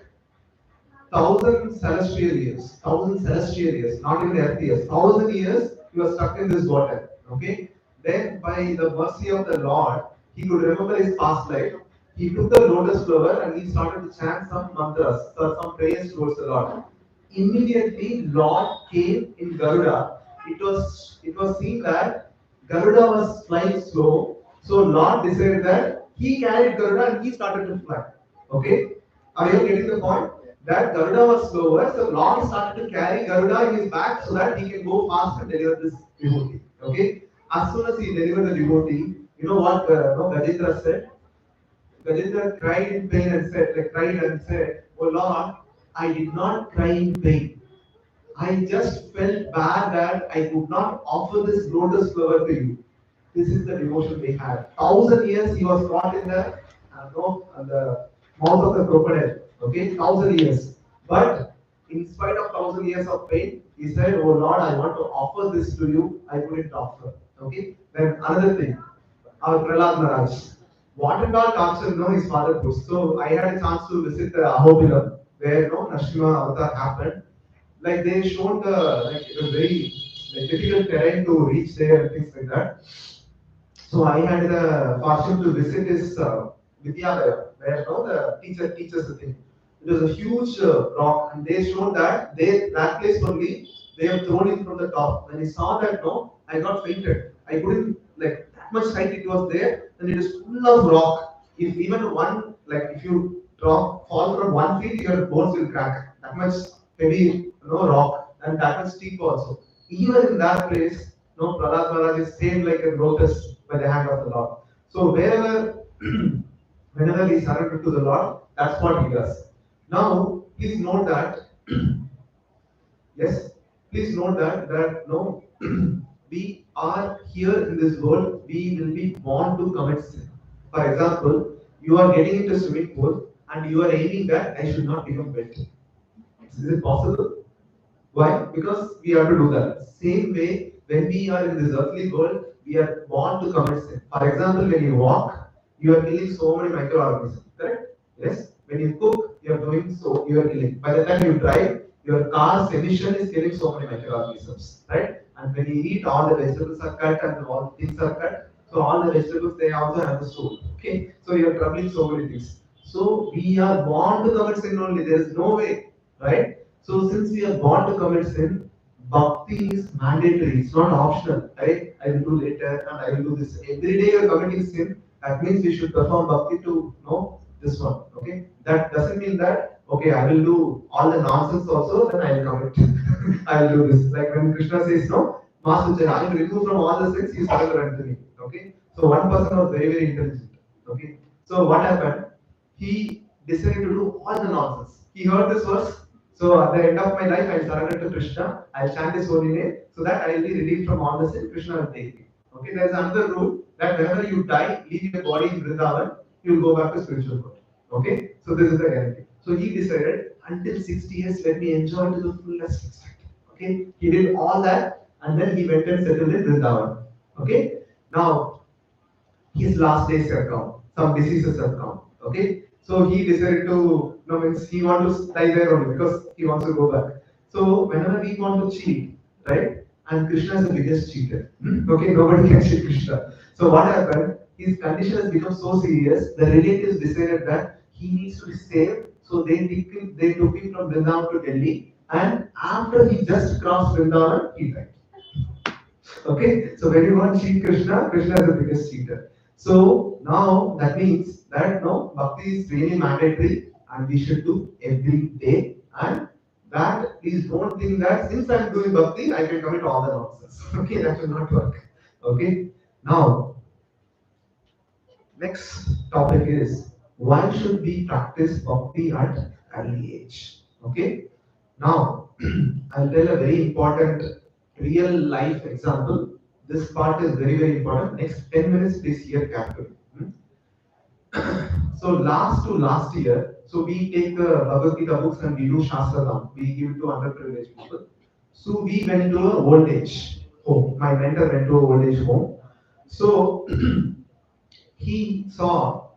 thousand celestial years, not even earth years, 1,000 years he was stuck in this water. Okay. Then by the mercy of the Lord, he could remember his past life. He took the lotus flower and he started to chant some mantras or some prayers towards the Lord. Immediately, Lord came in Garuda. It was seen that Garuda was flying slow, so Lord decided that he carried Garuda and he started to fly. Okay, are you getting the point? That Garuda was slower, so Lord started to carry Garuda in his back so that he can go fast and deliver this devotee. Okay, as soon as he delivered the devotee, you know what no, Gajendra said? Gajendra cried in pain and said, Oh Lord, I did not cry in pain. I just felt bad that I could not offer this lotus flower to you. This is the devotion they had. 1,000 years he was caught in the no, the mouth of the crocodile. Okay, 1,000 years. But in spite of 1,000 years of pain, he said, "Oh Lord, I want to offer this to you. I couldn't offer." Okay. Then another thing, our Prahlad Maharaj. What and all torture no his father pushed. So I had a chance to visit the Ahobilam where no Nrsimha Avatar happened. Like they showed the like it was very like, difficult terrain to reach there and things like that. So I had the fortune to visit his Vidyalaya, where no, the teacher teaches the thing. It was a huge rock, and they showed that that place only they have thrown it from the top. When I saw that, no, I got fainted. I couldn't like that much height it was there, and it is full of rock. If even one like if you drop fall from 1 feet, your bones will crack. That much heavy, rock, and that much steep also. Even in that place, no, Prahlad Maharaj is saved like a lotus by the hand of the Lord. So wherever, whenever we surrender to the Lord, that's what He does. Now, please note that, yes, please note that no, we are here in this world. We will be born to commit sin. For example, you are getting into a swimming pool and you are aiming that I should not become wet. Is it possible? Why? Because we have to do that. Same way, when we are in this earthly world, we are born to commit sin. For example, when you walk, you are killing so many microorganisms. Correct? Yes. When you cook, you are doing so. You are killing. By the time you drive, your car's emission is killing so many microorganisms. Right? And when you eat, all the vegetables are cut and all things are cut. So all the vegetables they also have a soul. Okay. So you are troubling so many things. So we are born to commit sin only. There is no way. Right? So since we are born to commit sin, bhakti is mandatory. It's not optional. Right? I will do later and I will do this. Every day you are committing sin. That means we should perform bhakti to know this one. Okay? That doesn't mean that okay, I will do all the nonsense also, then I will commit. I will do this. Like when Krishna says no, Master I will remove from all the sins, you surrender unto me. Okay? So one person was very intelligent. Okay. So what happened? He decided to do all the nonsense. He heard this verse. So at the end of my life, I'll surrender to Krishna. I'll chant His holy name so that I will be relieved from all the sin. Krishna will take me. Okay, there's another rule that whenever you die, leave your body in Vrindavan, you will go back to spiritual world. Okay, so this is the guarantee. So he decided until 60 years, let me enjoy to the fullest extent. Okay, he did all that and then he went and settled in Vrindavan. Okay, now his last days have come. Some diseases have come. Okay, so he decided to, means he wants to die there only because he wants to go back. So whenever we want to cheat, right? And Krishna is the biggest cheater. Okay, nobody can cheat Krishna. So what happened? His condition has become so serious. The relatives decided that he needs to be saved. So they took him from Vrindavan to Delhi. And after he just crossed Vrindavan, he died. Okay, so when you want to cheat Krishna, Krishna is the biggest cheater. So now that means that no bhakti is really mandatory and we should do every day. And that please don't think that since I'm doing bhakti, I can commit all the nonsense. Okay, that will not work. Okay, now Next topic is why should we practice bhakti at early age? Okay. Now, I'll tell a very important real life example. This part is very, very important. Next 10 minutes, please hear carefully. So last to last year, so we take the Bhagavad Gita books and we do Shastradam. We give it to underprivileged people. So we went to a old age home. My mentor went to a old age home. So he saw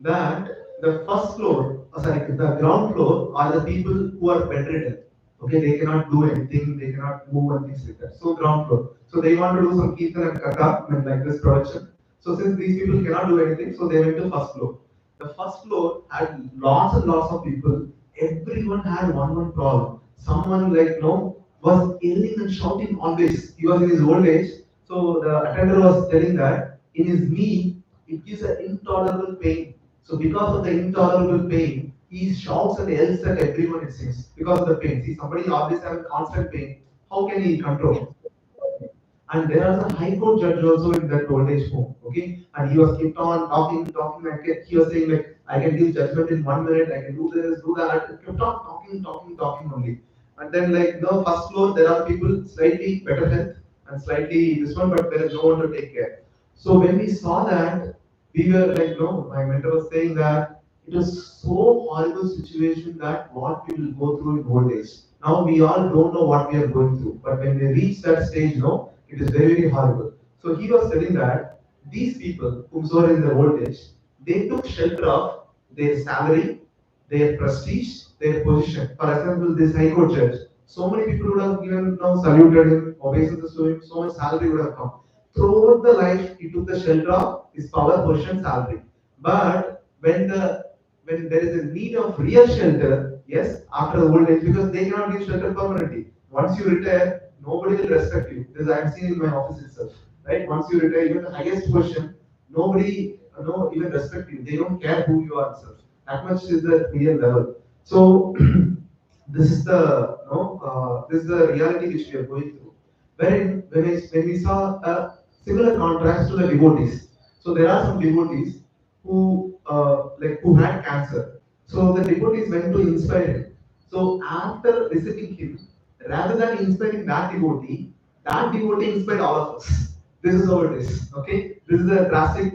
that the first floor, the ground floor are the people who are bedridden. Okay, they cannot do anything, they cannot move and things like that. So ground floor. So they want to do some kirtan and katha, I mean, like this production. So since these people cannot do anything, so they went to first floor. The first floor had lots and lots of people. Everyone had one problem. Someone like was yelling and shouting always. He was in his old age, so the attender was telling that in his knee it gives an intolerable pain. So because of the intolerable pain, he shouts and yells at everyone it seems because of the pain. See, somebody always having constant pain. How can he control? And there was a high court judge also in that old age home. Okay, and he was kept on talking. Like he was saying like, I can give judgment in 1 minute. I can do this, do that. Kept on talking only. And then like the first floor, there are people slightly better health and slightly this one, but there is no one to take care. So when we saw that, we were like, no, my mentor was saying that it was so horrible situation that what we will go through in old age. Now we all don't know what we are going through, but when we reach that stage, no, it is very, very horrible. So he was telling that these people who are in their old age, they took shelter of their salary, their prestige, their position. For example, this High Court judge, so many people would have given saluted him, obeisance to him, so much salary would have come. Throughout the life, he took the shelter of his power, position, salary. But when there is a need of real shelter, yes, after the old age, because they cannot give shelter permanently. Once you retire, nobody will respect you. This I have seen in my office itself. Right? Once you retire, even the highest position, nobody no even respect you. They don't care who you are itself. That much is the real level. So this is the this is the reality which we are going through. When we saw a similar contrast to the devotees. So there are some devotees who had cancer. So the devotees went to inspire him. So after visiting him, rather than inspiring that devotee inspired all of us. This is how it is. Okay, this is a drastic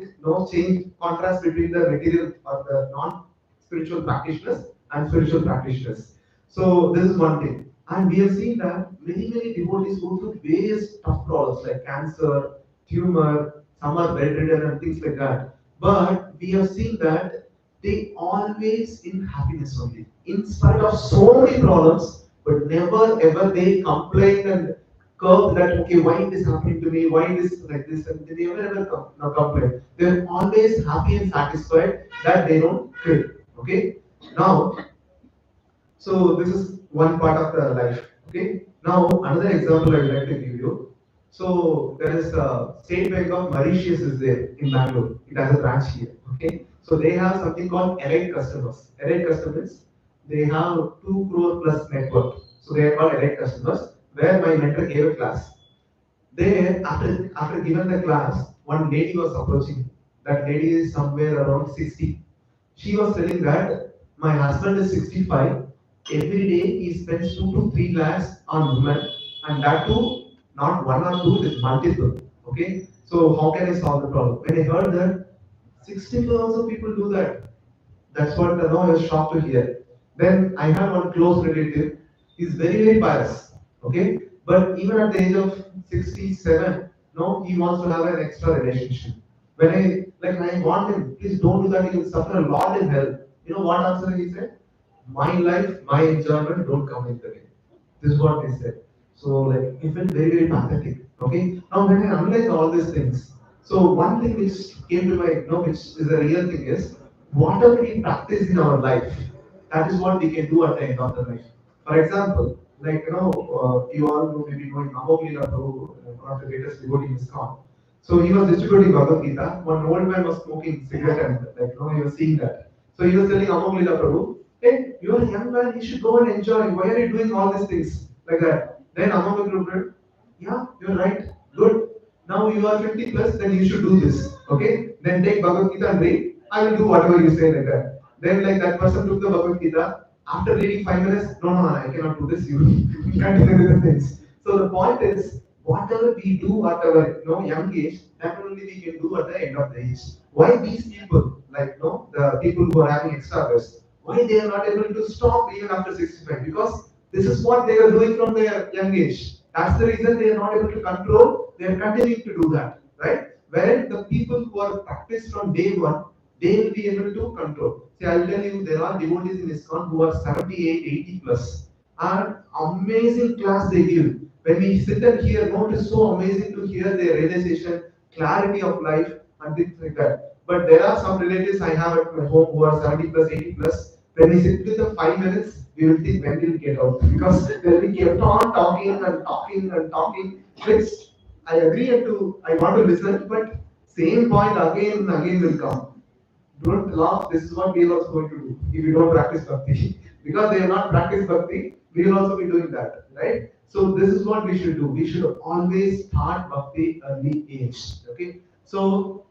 change contrast between the material or the non-spiritual practitioners and spiritual practitioners. So this is one thing. And we have seen that many devotees go through various tough problems like cancer, tumor, some are bedridden and things like that. But we have seen that they always in happiness only, in spite of so many problems, but never ever they complain and curb that okay, why this happening to me, why this like this, and they never ever complain. They're always happy and satisfied that they don't quit. Okay, now so this is one part of the life. Okay. Now another example I would like to give you. So there is a State Bank of Mauritius is there in Bangalore. It has a branch here. Okay. So they have something called elite customers. Elite customers, they have 2 crore plus network. So they are called elite customers. Where my mentor gave a class. There, after given the class, one lady was approaching. That lady is somewhere around 60. She was telling that my husband is 65. Every day he spends 2 to 3 lakhs on women, and that too not one or two, it is multiple. Okay, so how can I solve the problem? When I heard that 65 also people do that, that's what I was shocked to hear. Then I have one close relative. He's very pious. Okay, but even at the age of 67, no, he wants to have an extra relationship. When I want him, please don't do that. He will suffer a lot in hell. You know what answer he said? My life, my enjoyment, don't come in the way. This is what he said. So like he felt very pathetic. Okay. Now when I analyze all these things, so one thing which came to my which is a real thing is whatever we practice in our life, that is what we can do at the end of the life. For example, like you all know maybe knowing Namoglila Prabhu, one of the greatest devotee in ISKCON. So he was distributing Bhagavad Gita. One old man was smoking cigarette and he was seeing that. So he was telling Amoglila Prabhu, hey, you're a young man, you should go and enjoy. Why are you doing all these things like that? Then Amoglila Prabhu, yeah, you're right, good. Now you are 50 plus, then you should do this. Okay? Then take Bhagavad Gita and read. I will do whatever you say like that. Then like that person took the Bhagavad Gita. After reading 5 minutes, no, no, I cannot do this. You continue with the things. So the point is, whatever we do at our young age, that only we can do at the end of the age. Why these people, like the people who are having extra rest, why they are not able to stop even after 65? Because this is what they are doing from their young age. That's the reason they are not able to control. They are continuing to do that, right? Whereas the people who are practiced from day one, they will be able to control. See, I'll tell you, there are devotees in ISKCON who are 78, 80 plus, and amazing class they give. When we sit and hear, it is so amazing to hear their realization, clarity of life, and things like that. But there are some relatives I have at my home who are 70 plus, 80 plus. When we sit with them 5 minutes, we will think when will we get out because they'll be kept on talking and talking and talking. Which I agree to, I want to listen, but same point again and again will come. Don't laugh. This is what we are also going to do if you don't practice bhakti. Because they have not practiced bhakti, we will also be doing that, right? So this is what we should do. We should always start bhakti early age. Okay. So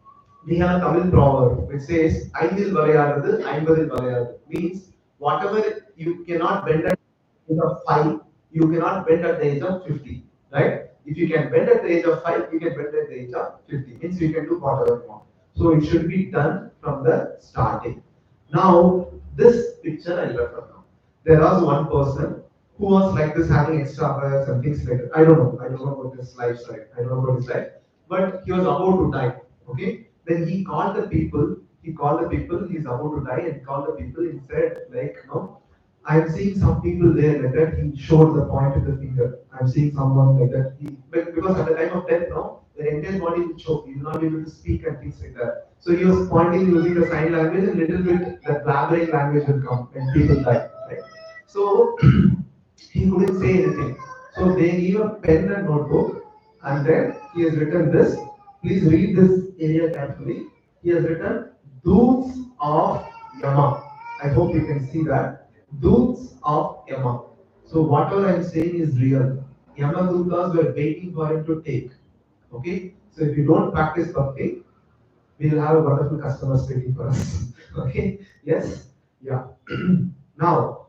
we have a Tamil proverb which says "ஐந்தில் வளையாதது ஐம்பதில் வளையாது" means whatever you cannot bend at the age of 5, you cannot bend at the age of 50, right? If you can bend at the age of 5, you can bend at the age of 50. Means you can do whatever you want. So it should be done from the starting. Now, this picture I left now. There was one person who was like this having extra hours and things like that. I don't know. I don't know about his lifestyle. I don't know about his life. But he was about to die. Okay. Then he called the people. He called the people. He's about to die and called the people and said, like, I am seeing some people there like that. He showed the point with the finger. I'm seeing someone like that. Because at the time of death, the entire body will choke. You will not be able to speak and things like that. So he was pointing using the sign language and little bit the blabbering language will come when people die. Right? So he couldn't say anything. So they gave a pen and notebook and then he has written this. Please read this area carefully. He has written Doots of Yama. I hope you can see that. Doots of Yama. So whatever I'm saying is real. Yamadutas were waiting for him to take. Okay? So if you don't practice bhakti, we will have a wonderful customers waiting for us. Okay? Yes? Yeah. Now,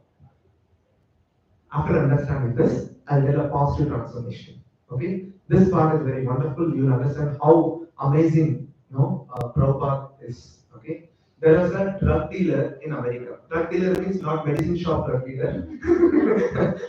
after understanding this, I'll get a positive transformation. Okay? This part is very wonderful. You will understand how amazing Prabhupada is. Okay? There was a drug dealer in America. Drug dealer means not medicine shop drug dealer.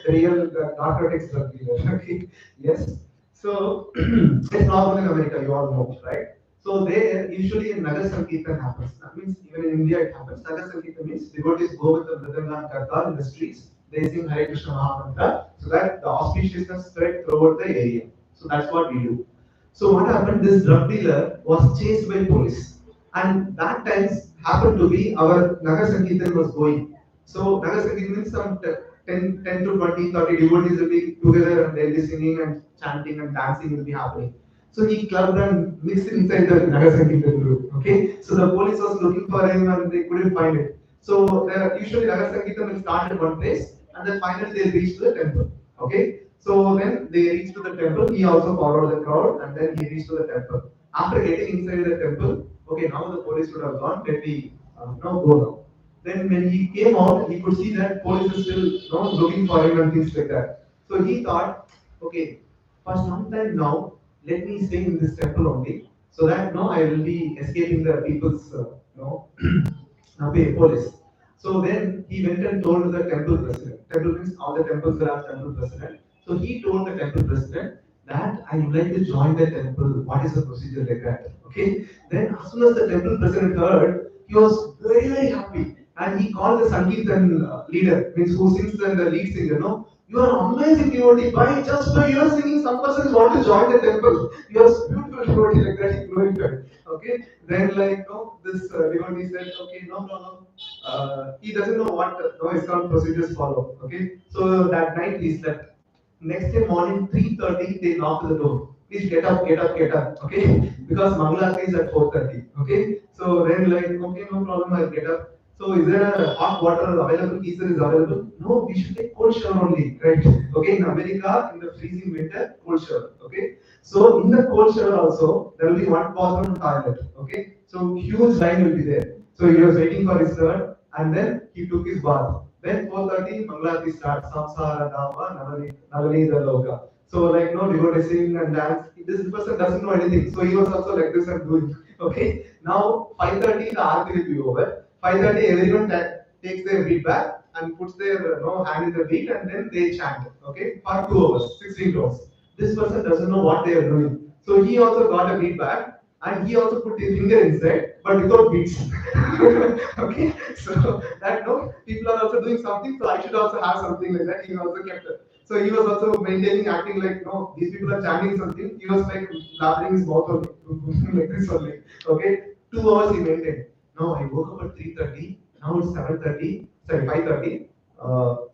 Real narcotics drug dealer. Okay? Yes. So it's normal in America, you all know, right? So there usually in Nagar Sankirtan happens. That means even in India it happens. Nagar Sankirtan means devotees go with the Mridanga and Kartal in the streets. They sing Hare Krishna Mahamantra so that the auspiciousness spread throughout the area. So that's what we do. So what happened? This drug dealer was chased by police, and that times happened to be our Nagar Sankirtan was going. So Nagar Sankirtan means some 10 to 20, 30 devotees will be together and they'll be singing and chanting and dancing will be happening. So he clubbed and mixed inside the Nagar Sankirtan group. Okay, so the police was looking for him and they couldn't find it. So usually Nagar Sankirtan will start at one place and then finally they reach to the temple. Okay, so then they reached to the temple. He also followed the crowd and then he reached to the temple. After getting inside the temple, okay, now the police would have gone. Let me now go now. Then when he came out, he could see that police is still looking for him and things like that. So he thought, okay, for some time now, let me stay in this temple only, so that I will be escaping the people's police. So then he went and told the temple president. Temple means all the temples will have temple president. So he told the temple president that I would like to join the temple. What is the procedure like that? Okay. Then as soon as the temple president heard, he was very, very happy. And he called the Sankirtan leader, means who sings the lead singer, you are an amazing devotee. Just by your singing, some persons want to join the temple. You are beautiful devotee like that. He glorified. Okay. Then this devotee said, okay, no problem. He doesn't know what ISKCON procedures follow. Okay. So that night he slept. Next day morning 3:30 they knock the door. Please get up, get up, get up. Okay. Because Mangalarti is at 4:30. Okay. So then okay, no problem. I'll get up. So is there a hot water available? Geyser is available? No, we should take cold shower only, right? Okay, in America, in the freezing winter, cold shower. Okay, so in the cold shower also, there will be one bathroom toilet. Okay, so huge line will be there. So he was waiting for his turn, and then he took his bath. Then 4:30, Mangalati starts. Samsara Dava Navali the Loka. So like no devotee sing and dance. This person doesn't know anything. So he was also like this and doing. Okay. Now 5:30 the arti will be over. 5:30 everyone takes their beat back and puts their hand in the beat and then they chant. Okay, for 2 hours, 16 tones. This person doesn't know what they are doing. So he also got a beat back and he also put his finger inside but without beats. Okay, so that no people are also doing something, so I should also have something like that. He also kept it. So he was also maintaining, acting like no, these people are chanting something. He was like blabbering his mouth only, like this only. Okay, 2 hours he maintained. Now I woke up at 3:30. Now it's 7:30. Sorry, 5:30.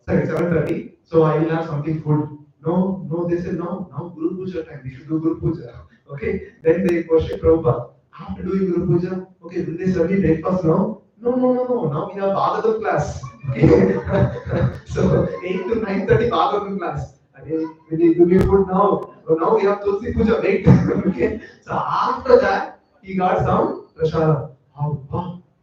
Sorry, 7:30. So I will have something food. No, no, they said no. Now Guru Puja time. We should do Guru Puja. Okay. Then they worship Prabhupada. After doing Guru Puja, okay, will they serve me breakfast now? No, no, no, no. Now we have Bhagavatam class. Okay. So 8 to 9:30 Bhagavatam class. Okay, will they give me food now? So now we have Tulsi Puja. Wait. Okay. So after that, he got some prasada. How?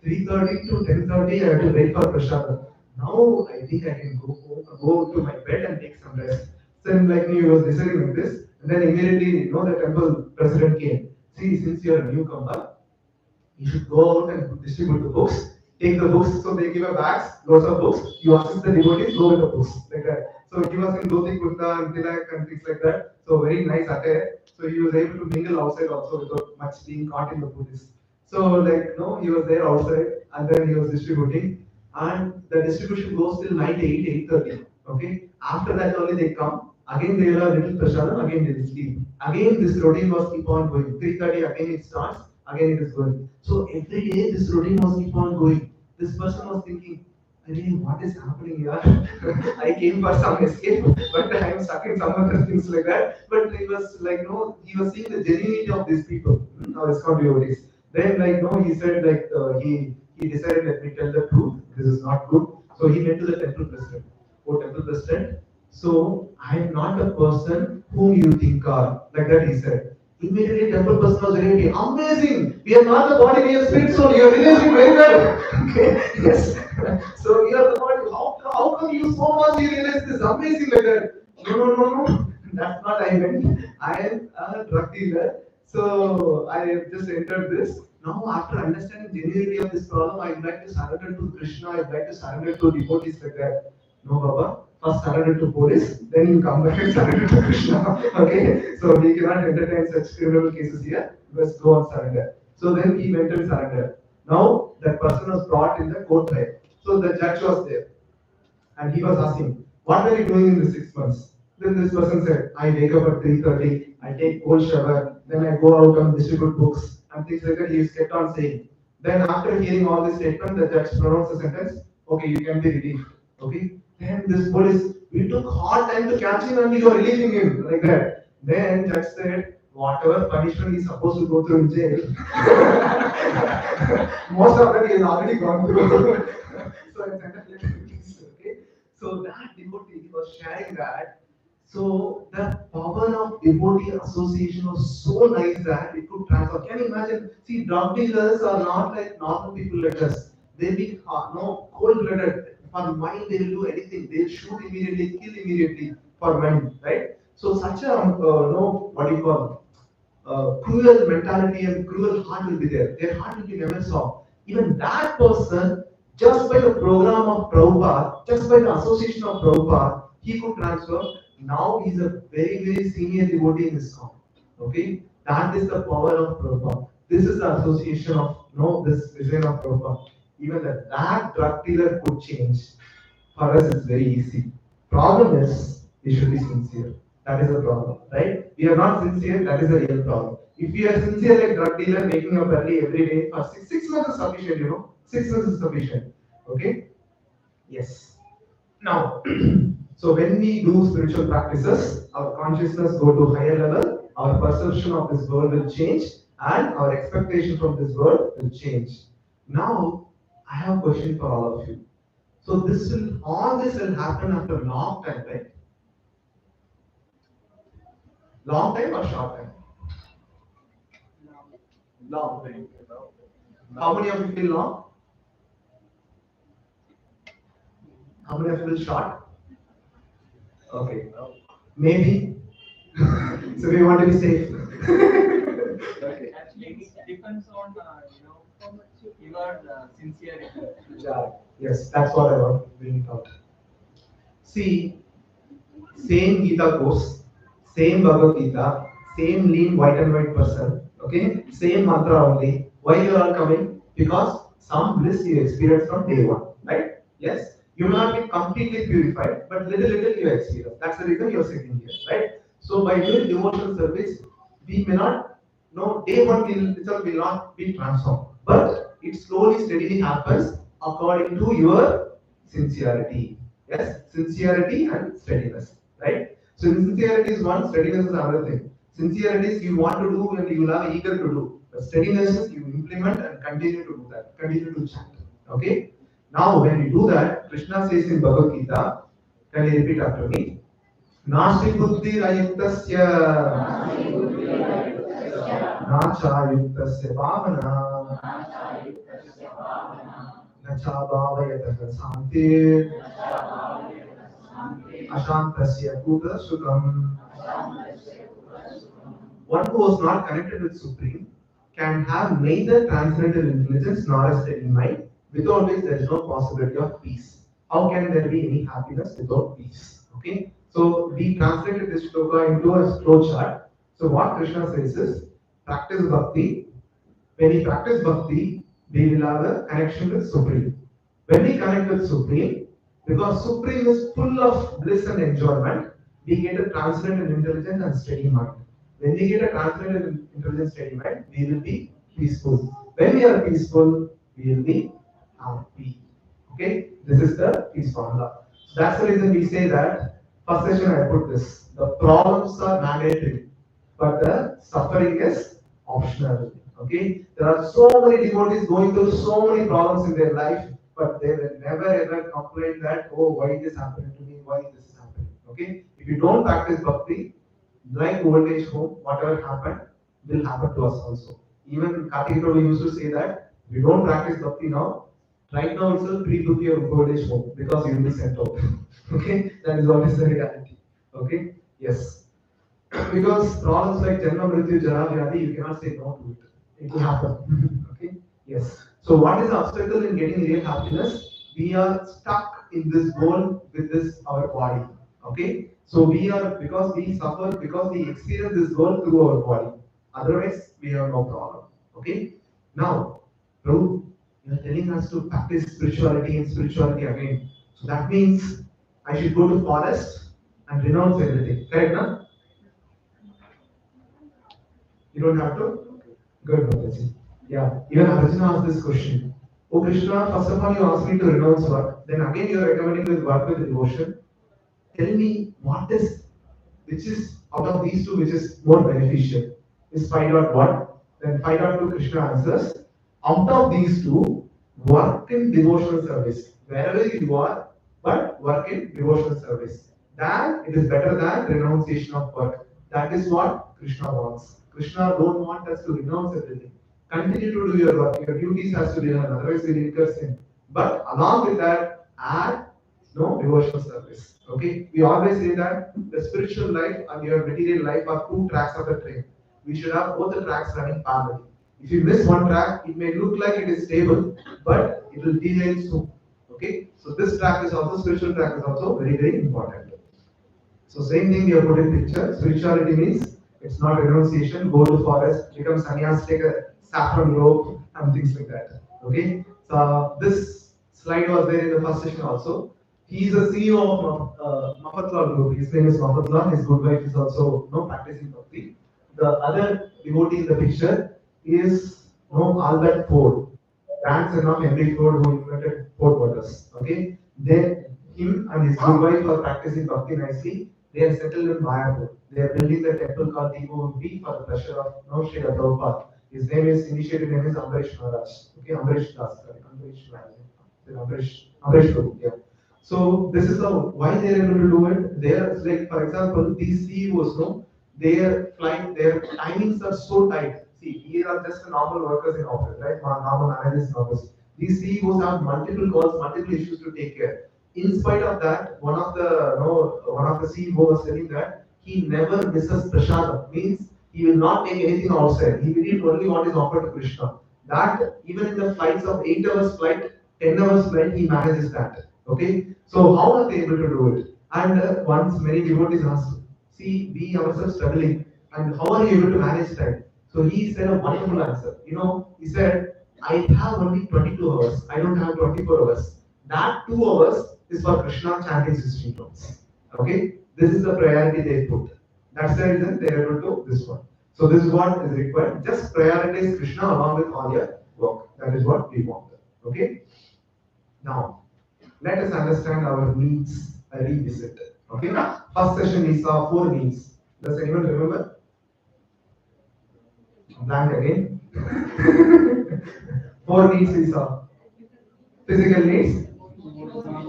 3:30 to 10:30, I have to wait for prasada. Now I think I can go to my bed and take some rest. Then like he was deciding like this, and then immediately the temple president came. See, since you are a newcomer, you should go out and distribute the books. Take the books, so they give a bags, lots of books. You assist the devotees, go with the books, like that. So he was in dhoti kurta and tilak and things like that. So very nice attire. So he was able to mingle outside also without much being caught in the Buddhist. So like no, he was there outside and then he was distributing. And the distribution goes till night 8:30. Okay. After that only they come. Again they will have little prasadam, again they will sleep. Again this routine was keep on going. 3:30 again it starts, again it is going. So every day this routine was keep on going. This person was thinking, "Arey, what is happening here? I came for some escape, but I am stuck in some other things like that." But he was like, no, he was seeing the genuinity of these people. Now it's not devotees. Then like no, he said like he decided, let me tell the truth. This is not good. So he went to the temple president. Oh, temple president. So I am not the person whom you think are. Like that he said. Immediately temple person was very amazing. We are not the body, we are spirit soul. You are realizing very well. Okay. Yes. So we are the body. How come you so much you realize this? Amazing like that. No, no, no, no. That's not I meant. I am a drug dealer. So I have just entered this. Now, after understanding the genuinity of this problem, I would like to surrender to Krishna. I would like to surrender to devotees like that. No, Baba. First surrender to police, then you come back and surrender to Krishna. Okay. So we cannot entertain such criminal cases here. Let's go and surrender. So then he went and surrendered. Now that person was brought in the court trial. So the judge was there. And he was asking, what were you doing in the 6 months? Then this person said, I wake up at 3:30, I take cold shower, then I go out and distribute books and things like that. He kept on saying. Then after hearing all this statement, the judge pronounced the sentence, okay, you can be released. Okay. Then this police, we took hard time to catch him and we were releasing him like that. Then judge said, whatever punishment he's supposed to go through in jail, most of that he has already gone through. So it's okay. So that devotee was sharing that. So the power of devotee association was so nice that it could transform. Can you imagine? See, drug dealers are not like normal people like us. They be no cold-blooded. For money, they will do anything. They'll shoot immediately, kill immediately for money, right? So such a no, what do you call, cruel mentality and cruel heart will be there. Their heart will be never soft. Even that person, just by the program of Prabhupada, just by the association of Prabhupada, he could transfer. Now he's a very, very senior devotee in ISKCON. Okay? That is the power of Prabhupada. This is the association of this vision of Prabhupada. Even that drug dealer could change. For us, it's very easy. Problem is, we should be sincere. That is the problem, right? We are not sincere, that is the real problem. If we are sincere like drug dealer, making up early every day, for 6 months is sufficient, 6 months is sufficient. Okay? Yes. Now, so when we do spiritual practices, our consciousness go to higher level, our perception of this world will change, and our expectation from this world will change. Now, I have a question for all of you. So all this will happen after a long time, right? Long time or short time? Long time. How many of you feel long? How many of you feel short? Okay. Maybe. So we want to be safe. Okay. Actually, it depends on your sincerity. Yeah. Yes, that's what I want to bring out. See, same Gita course, same Bhagavad Gita, same lean white and white person, okay, same mantra only. Why you are all coming? Because some bliss you experience from day one, right? Yes, you may not be completely purified, but little you experience. That's the reason you are sitting here, right? So by doing devotional service, we may not know day one will itself will not be transformed, but it slowly, steadily happens according to your sincerity. Yes, sincerity and steadiness, right? So sincerity is one, steadiness is another thing. Sincerity is you want to do and you will have eager to do. But steadiness is you implement and continue to do that, continue to chant. Okay? Now when you do that, Krishna says in Bhagavad Gita, can you repeat after me? Nasti buddhi ayuktasya nacha ayuktasya pavana nacha bhavayatah santir Ashantasya Kuta Sukam. One who was not connected with Supreme can have neither transcendental intelligence nor a steady mind, without which there is no possibility of peace. How can there be any happiness without peace? Okay, so we translated this shloka into a flow chart. So what Krishna says is practice bhakti. When we practice bhakti, we will have a connection with Supreme. When we connect with Supreme, because Supreme is full of bliss and enjoyment, we get a transcendental intelligence and steady mind. When we get a transcendental intelligence steady mind, we will be peaceful. When we are peaceful, we will be happy. Okay, this is the peace formula. So that's the reason we say that first session I put this. The problems are mandatory, but the suffering is optional. Okay, there are so many devotees going through so many problems in their life, but they will never ever complain that, oh, why this happened to me, why this is happening. Okay, if you don't practice bhakti, like old age home, whatever happened will happen to us also. Even Karthik Prabhu used to say that if you don't practice bhakti now, right now itself pre-book your old age home because you will be sent out. Okay, that is what is the reality. Okay, yes. Because problems like Janma Mrityu Jara Vyadi, you cannot say no to it. It will happen. Okay? Yes. So what is the obstacle in getting real happiness? We are stuck in this goal with this our body. Okay? So we are because we suffer because we experience this goal through our body. Otherwise, we have no problem. Okay? Now, Prabhu, you are telling us to practice spirituality and spirituality again. So that means I should go to forest and renounce everything. Correct, na? You don't have to? Good, Balaji. Yeah, even Arjuna asked this question. Oh Krishna, first of all you asked me to renounce work, then again you are recommending with work with devotion. Tell me what is, which is out of these two, which is more beneficial? Is 5.1. Then 5.2 Krishna answers, out of these two, work in devotional service. Wherever you are, but work in devotional service. Then it is better than renunciation of work. That is what Krishna wants. Krishna don't want us to renounce everything. Continue to do your work. Your duties has to be done, otherwise you will incur sin. But along with that, add no devotional service. Okay, we always say that the spiritual life and your material life are two tracks of the train. We should have both the tracks running parallel. If you miss one track, it may look like it is stable, but it will derail soon. Okay, so this track is also spiritual track is also very important. So same thing we have put in picture. Spirituality means it's not renunciation. Go to forest, become sannyas, take a saffron robe and things like that. Okay. So this slide was there in the first session also. He is a CEO of Mafatla Group. His name is Mafatla. His good wife is also practicing bhakti. The other devotee in the picture is Albert Ford, grandson of Henry Ford who invented Ford Motors. Okay. Then him and his good wife are practicing bhakti nicely. They are settled in Mayapur. They are building the temple called Devo for the pleasure of Srila Prabhupada. His name is initiated name is Amrish Maharaj. Okay, Amrish Das, sorry, Amrish Maharaj. Amrish Prabhu, yeah. So this is how why they are able to do it. They are like, for example, these CEOs, no, their flight, their timings are so tight. See, here are just the normal workers in office, right? Normal managers in office. These CEOs have multiple calls, multiple issues to take care. In spite of that, one of the CEO was telling that he never misses prashadam. Means he will not take anything outside. He will eat only what is offered to Krishna. That even in the flights of 8 hours flight, 10 hours flight, he manages that. Okay, so how are they able to do it? And once many devotees asked, see, we ourselves struggling, and how are you able to manage time? So he said a wonderful answer. He said, I have only 22 hours. I don't have 24 hours. That 2 hours is for Krishna chanting 16 tones. Okay, this is the priority they put. That's the reason they are able to this one. So this is what is required. Just prioritize Krishna along with all your work. That is what we want. Okay. Now, let us understand our needs. I revisit. Okay. First session we saw 4 needs. Does anyone remember? Blank again. 4 needs we saw. Physical needs,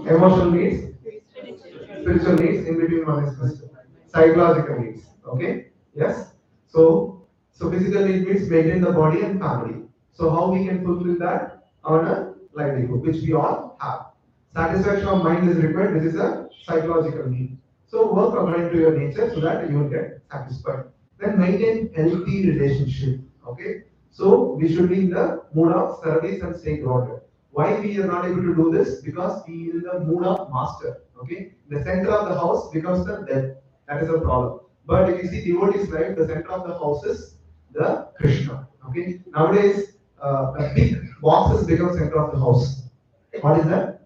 emotional needs, spiritual needs, in between one is physical. Psychological needs. Okay? Yes? So physical need means maintain the body and family. So how we can fulfill that? On a livelihood, which we all have. Satisfaction of mind is required, which is a psychological need. So work according to your nature so that you will get satisfied. Then maintain healthy relationship. Okay? So we should be in the mood of service and stay grounded. Why we are not able to do this? Because we are in the mood of master. Okay? The center of the house becomes the death. That is a problem. But if you see devotees' life, the center of the house is the Krishna. Okay? Nowadays, a big box has become center of the house. What is that?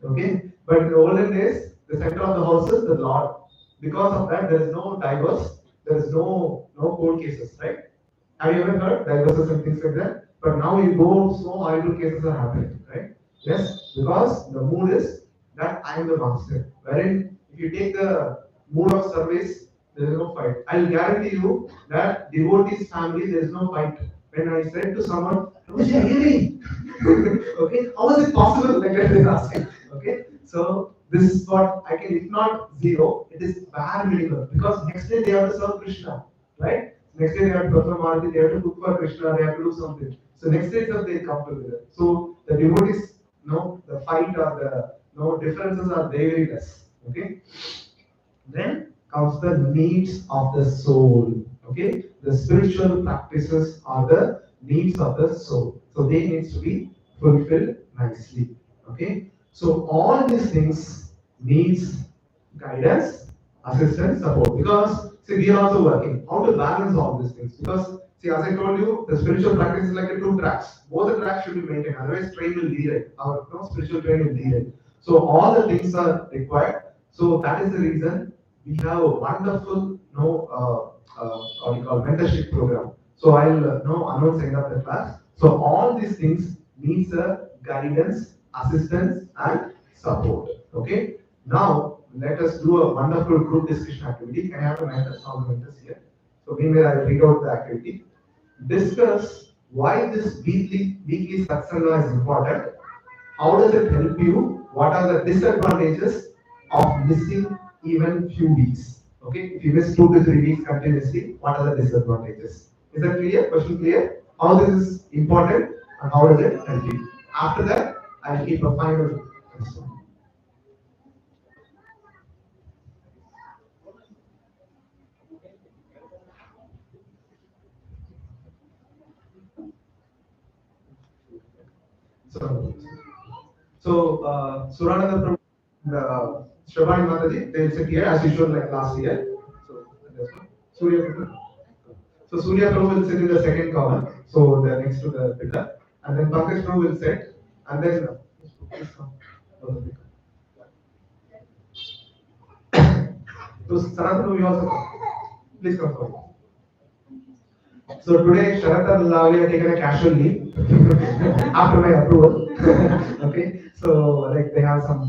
Okay? But in the olden days, the center of the house is the Lord. Because of that, there is no divorce, there is no court cases, right? Have you ever heard divorces and things like that? But now you go, so horrible cases are happening, right? Yes, because the mood is that I am the master. Wherein, if you take the mood of service, there is no fight. I'll guarantee you that devotees family, there is no fight. When I said to someone, "Prabhuji, really?" Okay, how is it possible? Like that they're asking. Okay, so this is what I can, if not zero, it is bare minimum because next day they have to serve Krishna, right? Next day they have to perform arati, they have to cook for Krishna, they have to do something. So next day itself they come together. So the devotees, the fight or the differences are very less. Okay. Then comes the needs of the soul. Okay, the spiritual practices are the needs of the soul. So they need to be fulfilled nicely. Okay, so all these things needs guidance, assistance, support. Because see, we are also working how to balance all these things. Because see, as I told you, the spiritual practice is like a 2 tracks. Both the tracks should be maintained. Otherwise, train will derail. Our spiritual train will derail. So all the things are required. So that is the reason we have a wonderful, what you call mentorship program. So I'll announce end of the class. So all these things needs a guidance, assistance, and support. Okay. Now let us do a wonderful group discussion activity. Can I have the mentors, all the mentors here? So meanwhile I'll read out the activity. Discuss why this weekly satsanga is important. How does it help you? What are the disadvantages of missing even few weeks? Okay, if you miss 2 to 3 weeks continuously, what are the disadvantages? Is that clear? Question clear? How this is important and how does it help you? After that, I'll keep a final question. So, Surananda from Shravani Mataji, they will sit here as usual like last year. So, that's one. Surya Prabhu. So Surya Prabhu will sit in the second corner, so the next to the pillar, and then Pankaj Prabhu will sit, and then so Sanatana Prabhu, you also come. Please come forward. So today Sharat and Lavali have taken a casual leave after my approval. Okay, so like they have some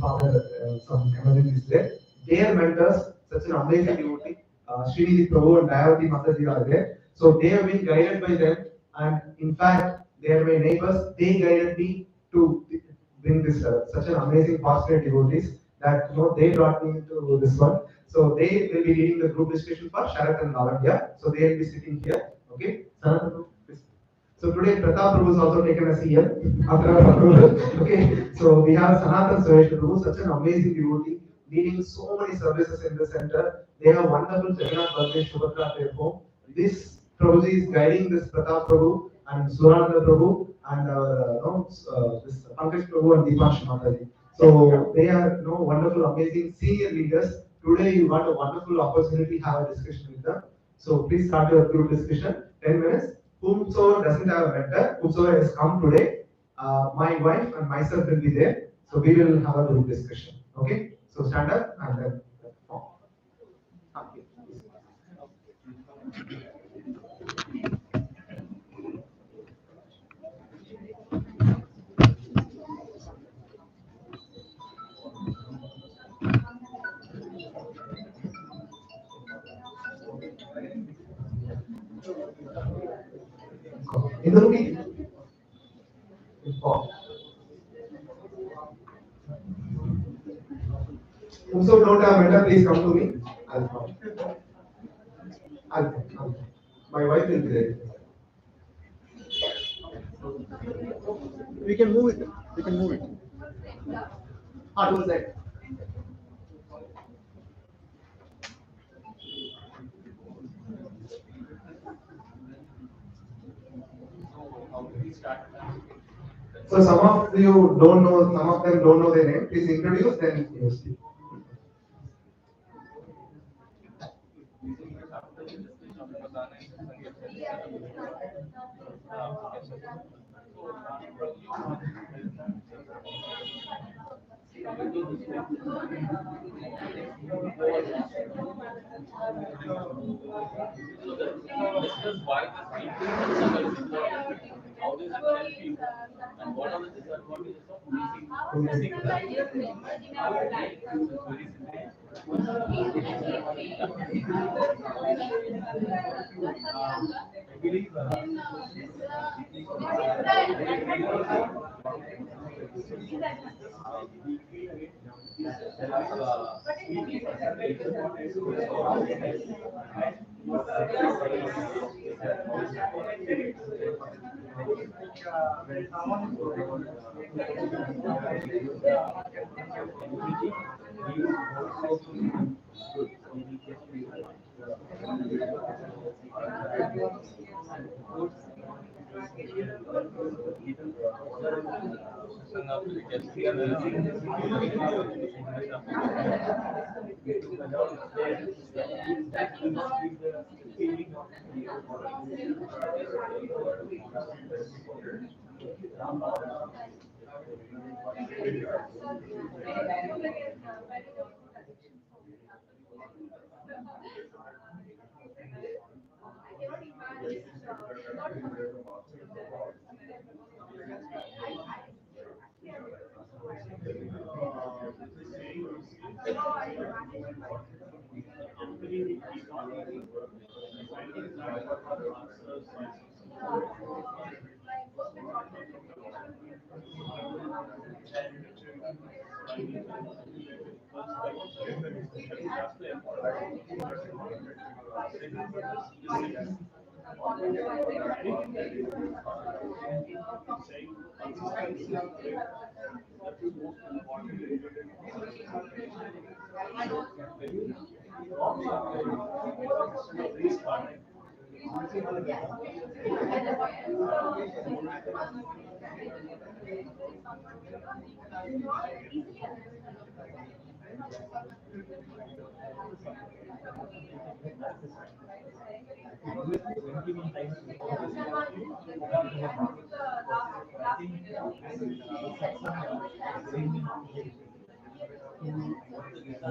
some emergencies there. Their mentors, such an amazing devotee, Srinidhi Prabhu and Dayavati Mataji are there. So they have been guided by them, and in fact, they are my neighbors. They guided me to bring this such an amazing passionate devotees that they brought me to this one. So they will be leading the group discussion for Sharat and Lavanya. So they will be sitting here. Okay. Please. So today Pratap Prabhu is also taken as CM after our approval. Okay. So we have Sanatan Suresh Prabhu, such an amazing devotee, leading so many services in the center. They have wonderful Jagannath birthday Shubhatra at their home. This Prabhuji is guiding this Pratap Prabhu and Surananda Prabhu and this Pankaj Prabhu and Deepanshu Mataji. So they are wonderful, amazing senior leaders. Today you got a wonderful opportunity to have a discussion with them. So please start your group discussion. 10 minutes. Whomsoever doesn't have a mentor, whosoever has come today, my wife and myself will be there. So we will have a group discussion. Okay. So stand up and then form. Okay. In the room, form. Whoso don't have mentor, please come to me. I'll come. I'll come. My wife will be there. We can move it. We can move it. Towards that. So some of you don't know, some of them don't know their name. Please introduce, then you speak. Discuss why this people is important, how this will help you, and what are the disadvantages of missing I believe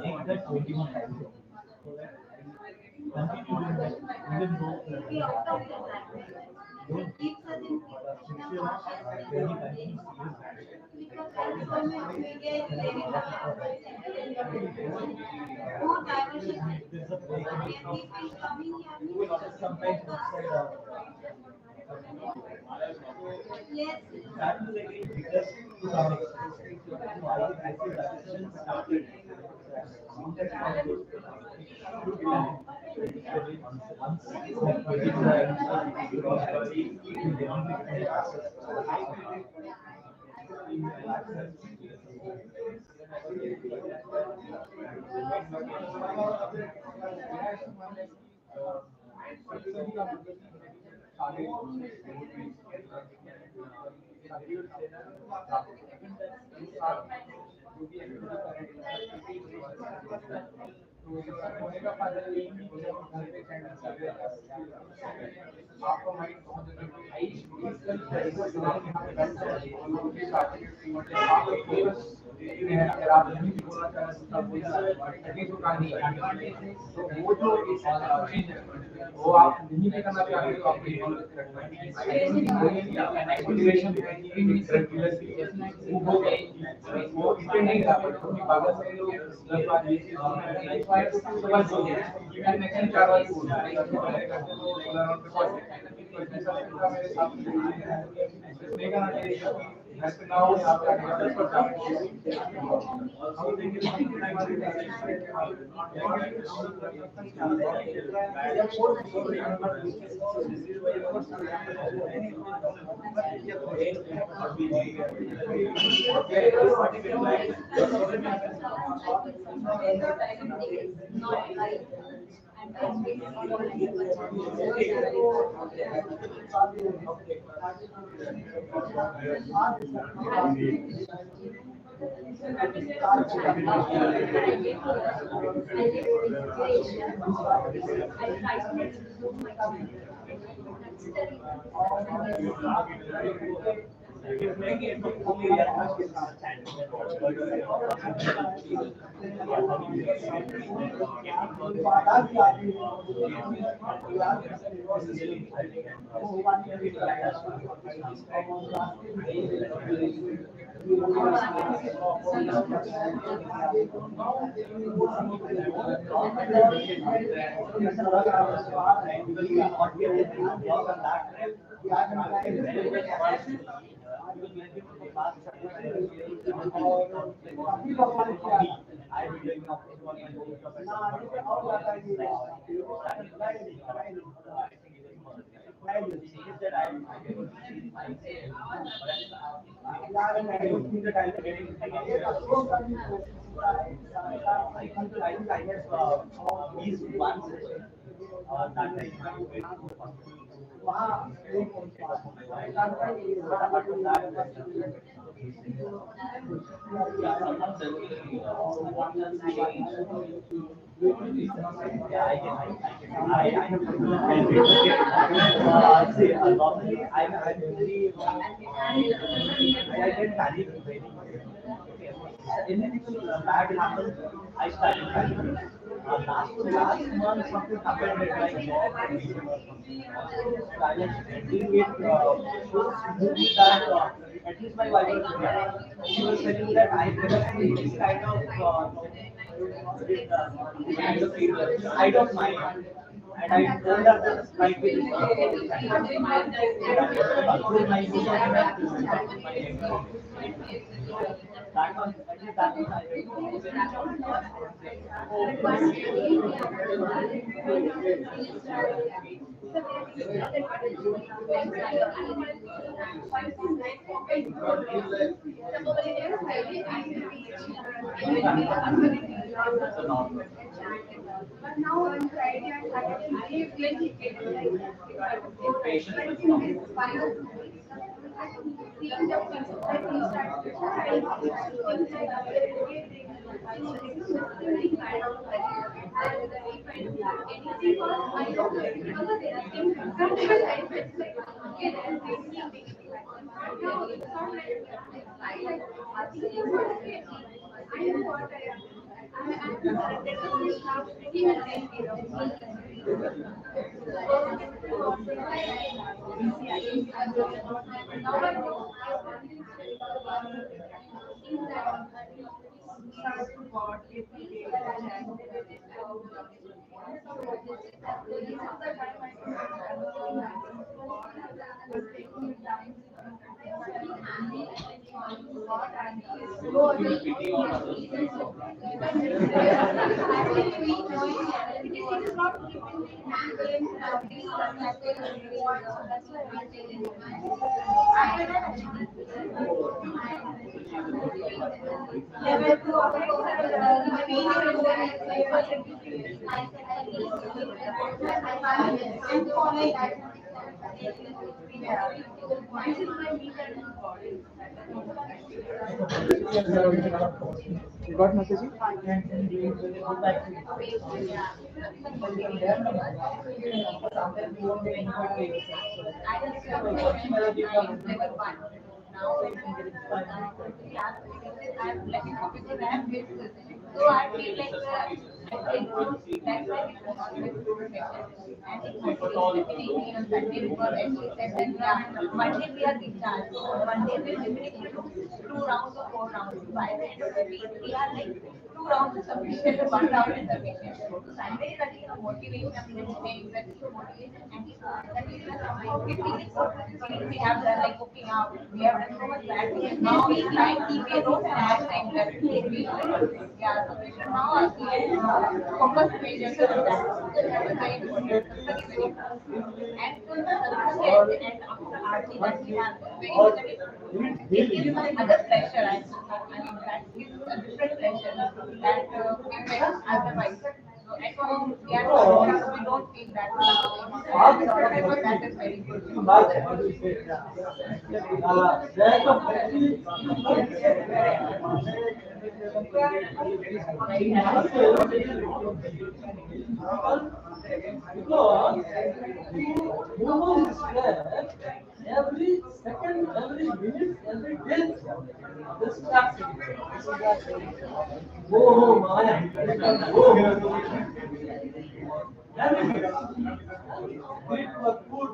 make that 21 times. So that continue doing that even though don't spiritual journey continues there's a break in between. Sometimes outside That is again because to some extent, I feel that session started. Once अगर आप नहीं भी बोलना चाहें तो आप बोल सकते हैं तो कहानी तो वो जो चीज है वो आप नहीं भी करना चाहते तो आप मोटिवेशन वो इसे नहीं था क्योंकि बाबा से लोग 10 बार 20 बार तो बस हो गया मैं नेक्स्ट 4 बार बोल रहा हूं तो 16 राउंड पे पहुंच गया मेरे साथ नहीं करना चाहिए वैसे ना हो आप normally I'm very I get panic very anything bad happens, I started panicking. Last month something happened with my job and meeting or something. So I was ending it so smoothly that at least my wife was there. She was telling that I never seen this kind of feedback. I don't mind. And I told her that like this control my emotions that was that was But now on Friday and Saturday, patience. You feel pity on others. You got Mataji? And we will go back to So I feel like one day we are recharged, one day we finish 2 rounds or 4 rounds. By the end of the week, we are like 2 rounds is sufficient, 1 round is sufficient. So Sunday that is a motivation, saying that is a motivation, and that is we we have done like cooking out, we have done so much bad things. Now we try to keep a road and add time left. Yeah, so we should now focus major on that. That is very important. Very, very important. And to the and after RT that we have very much it gives another pleasure. I mean that gives a different pleasure that we get otherwise. So at home we are we don't feel that. That is very good. Because humans is there every second, every minute, every day. This traffic. Oh, Maya. Oh, everything. Great for food,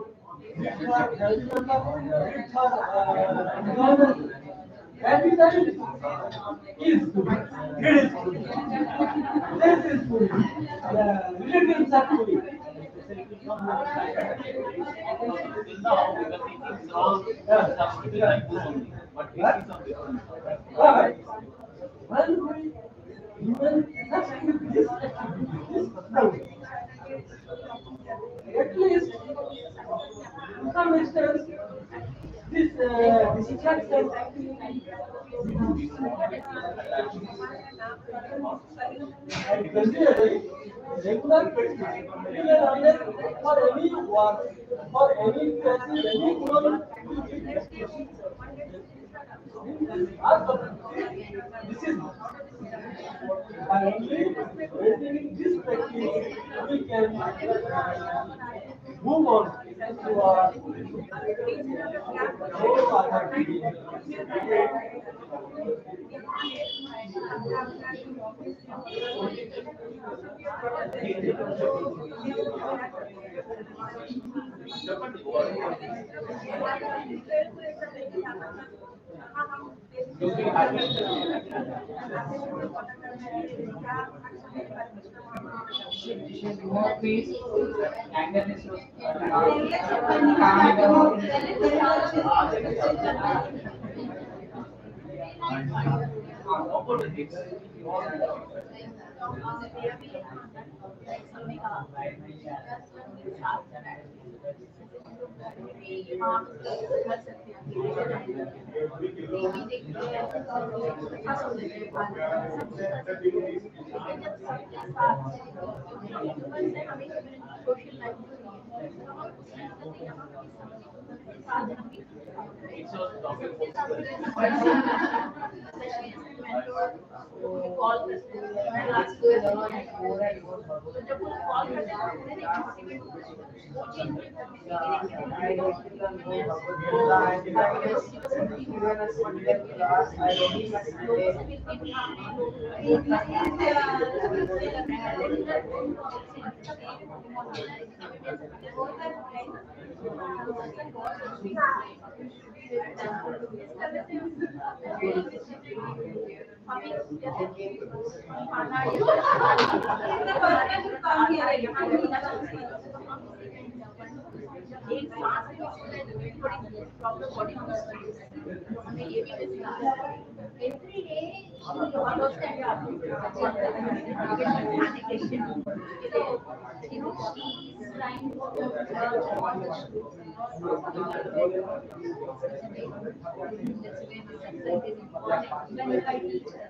great for health, great for environment. Every time is food. It is food. This is food. Relatives are food. Till now, we were thinking wrong, something like this only. But we see some difference. Right. When we even just with this activity, this approach, at least to some extent, this distraction. And considering regular practice, regular awareness for any work, for any person, any problem, this is by only maintaining this practice, we can move on to our whole other activity. You feel happy. More peace, anger is calm down. How about the kids? It's your topic. proper body posture. हमें ये भी discuss every day follows that you know she is trying to learn all the shoes. That's why my success is important. When I teach her,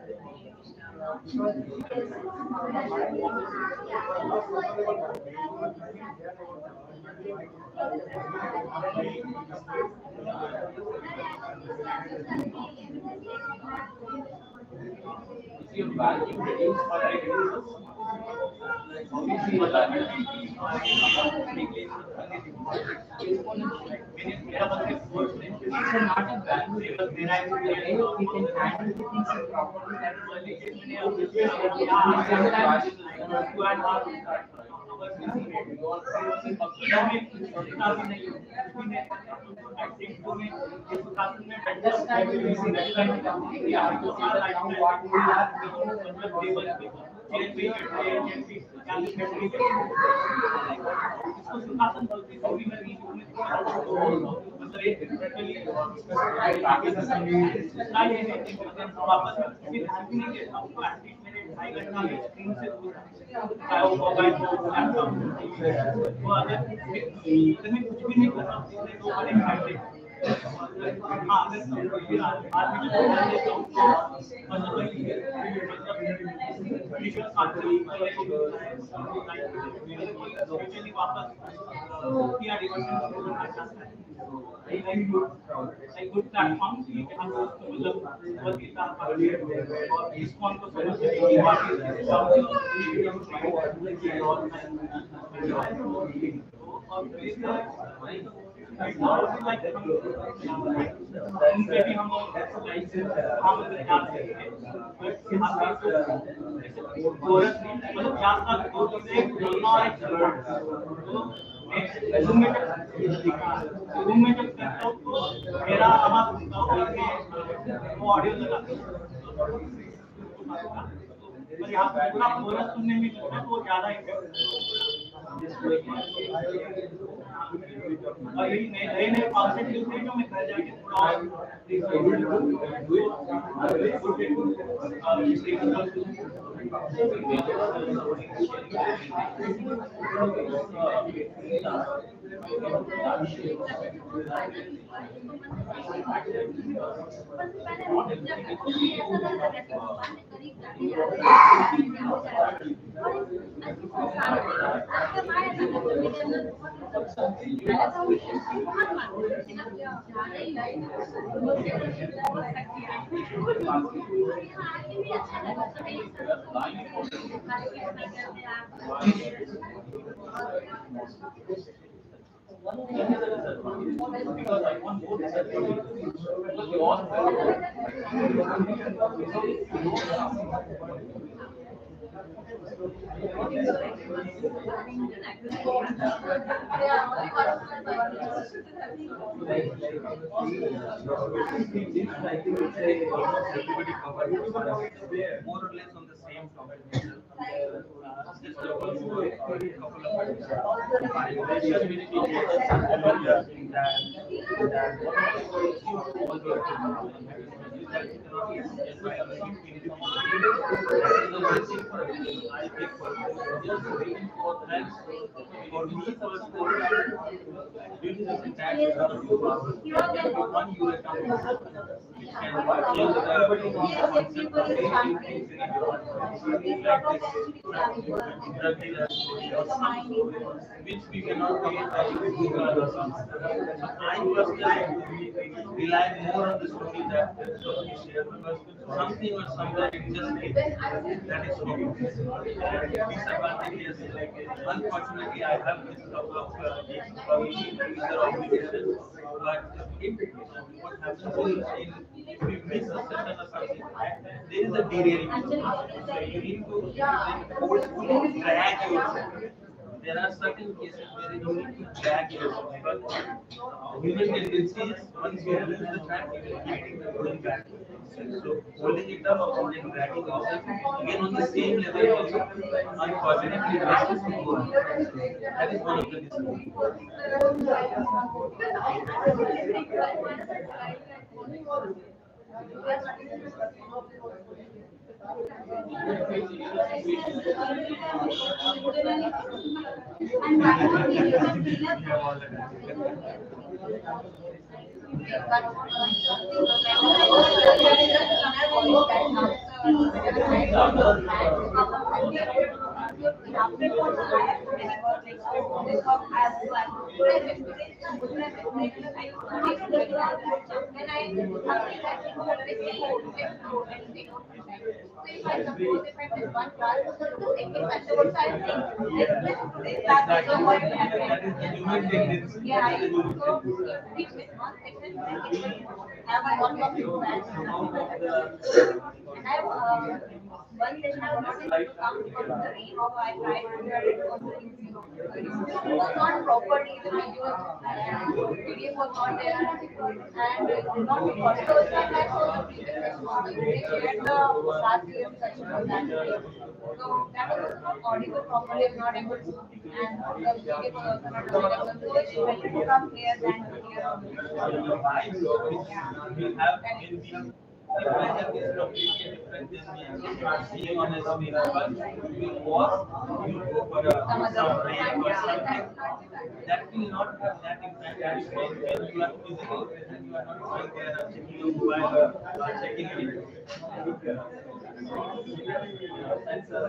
Is your value reduced or reduces? How do you see the value? It's a not a value because when I would we can handle the things properly. Sometimes 2.5 good platform. You can go to the Gita or ISKCON room में जब करता हूँ तो मेरा आवाज सुनता हूँ वो ऑडियो लगा पर यहाँ पे पूरा कोरस सुनने में लगता है तो वो ज्यादा और ये नए नए कॉन्सेप्ट जो थे जो मैं घर जाके because I want more because you all more or less on the same topic. Just a couple which we cannot create by Google or something. I personally rely more on the story that you share because something or somewhere it just is. That is story. Disadvantages, unfortunately, I have this couple of user obligations, but what happens is if we miss a session or something, there is a derailing. So you need to forcefully drag yourself. There are certain cases where you need to drag yourself because human tendency is once you lose the track, you will keep going back. So holding it up and then dragging yourself again on the same level also, unfortunately, practice to go on. That is one of the disadvantages. And why not give you some cleanup? If I suppose if I miss one class, the second method also I think I missed today's class, so what will happen? Yeah, I so if we miss one section, then it will have a lot of impact. And I one session I was not able to come because of the rain, or I tried to do it on the it was not properly the PDF was not there, and not recorded also. And I saw the previous session also. They shared the last year's session on that day. So that was also not audible properly. I'm not able to, and the PDF was also not available. So it's better to come here than here. The pressure is completely different than being on a screen. But you pause, you go for some break or something. That will not have that impact as when you are physically present, you are not going there checking your mobile or checking it. That's so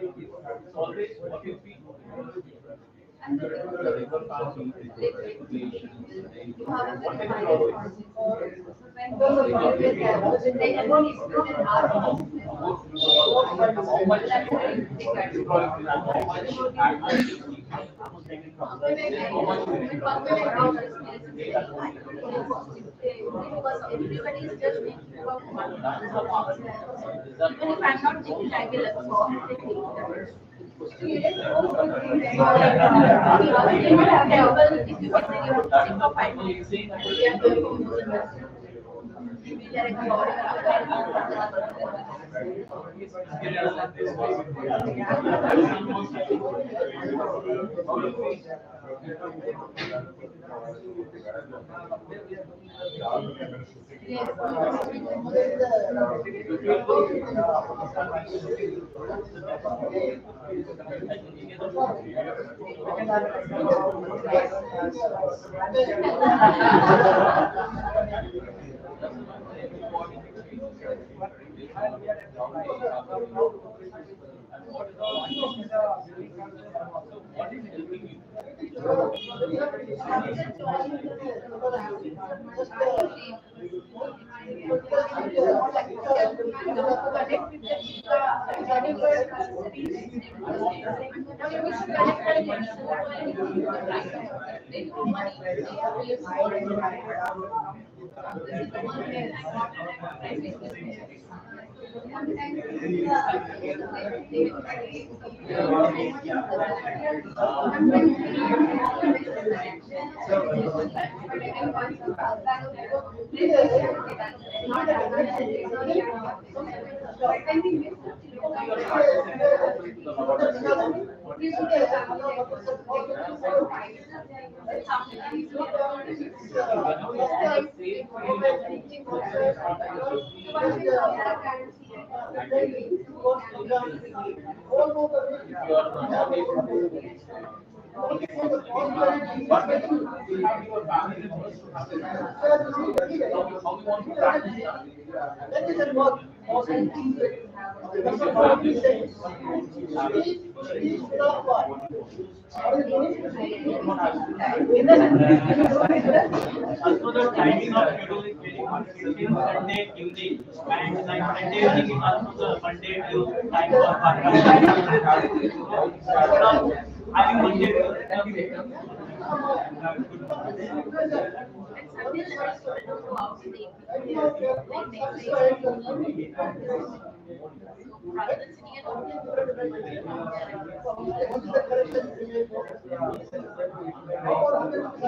if you always what you feel. And the you have a very high responsibility. When they everyone is good in our because everybody is just making work even if I'm not taking, I will absorb. If you can sit for 5 minutes, we are going to we are Also, the timing of schedule is very consistent. Sunday evening and like Sunday evening is also the Monday to time for Balavan. I think Monday to rather than sitting at home. Before having breakfast.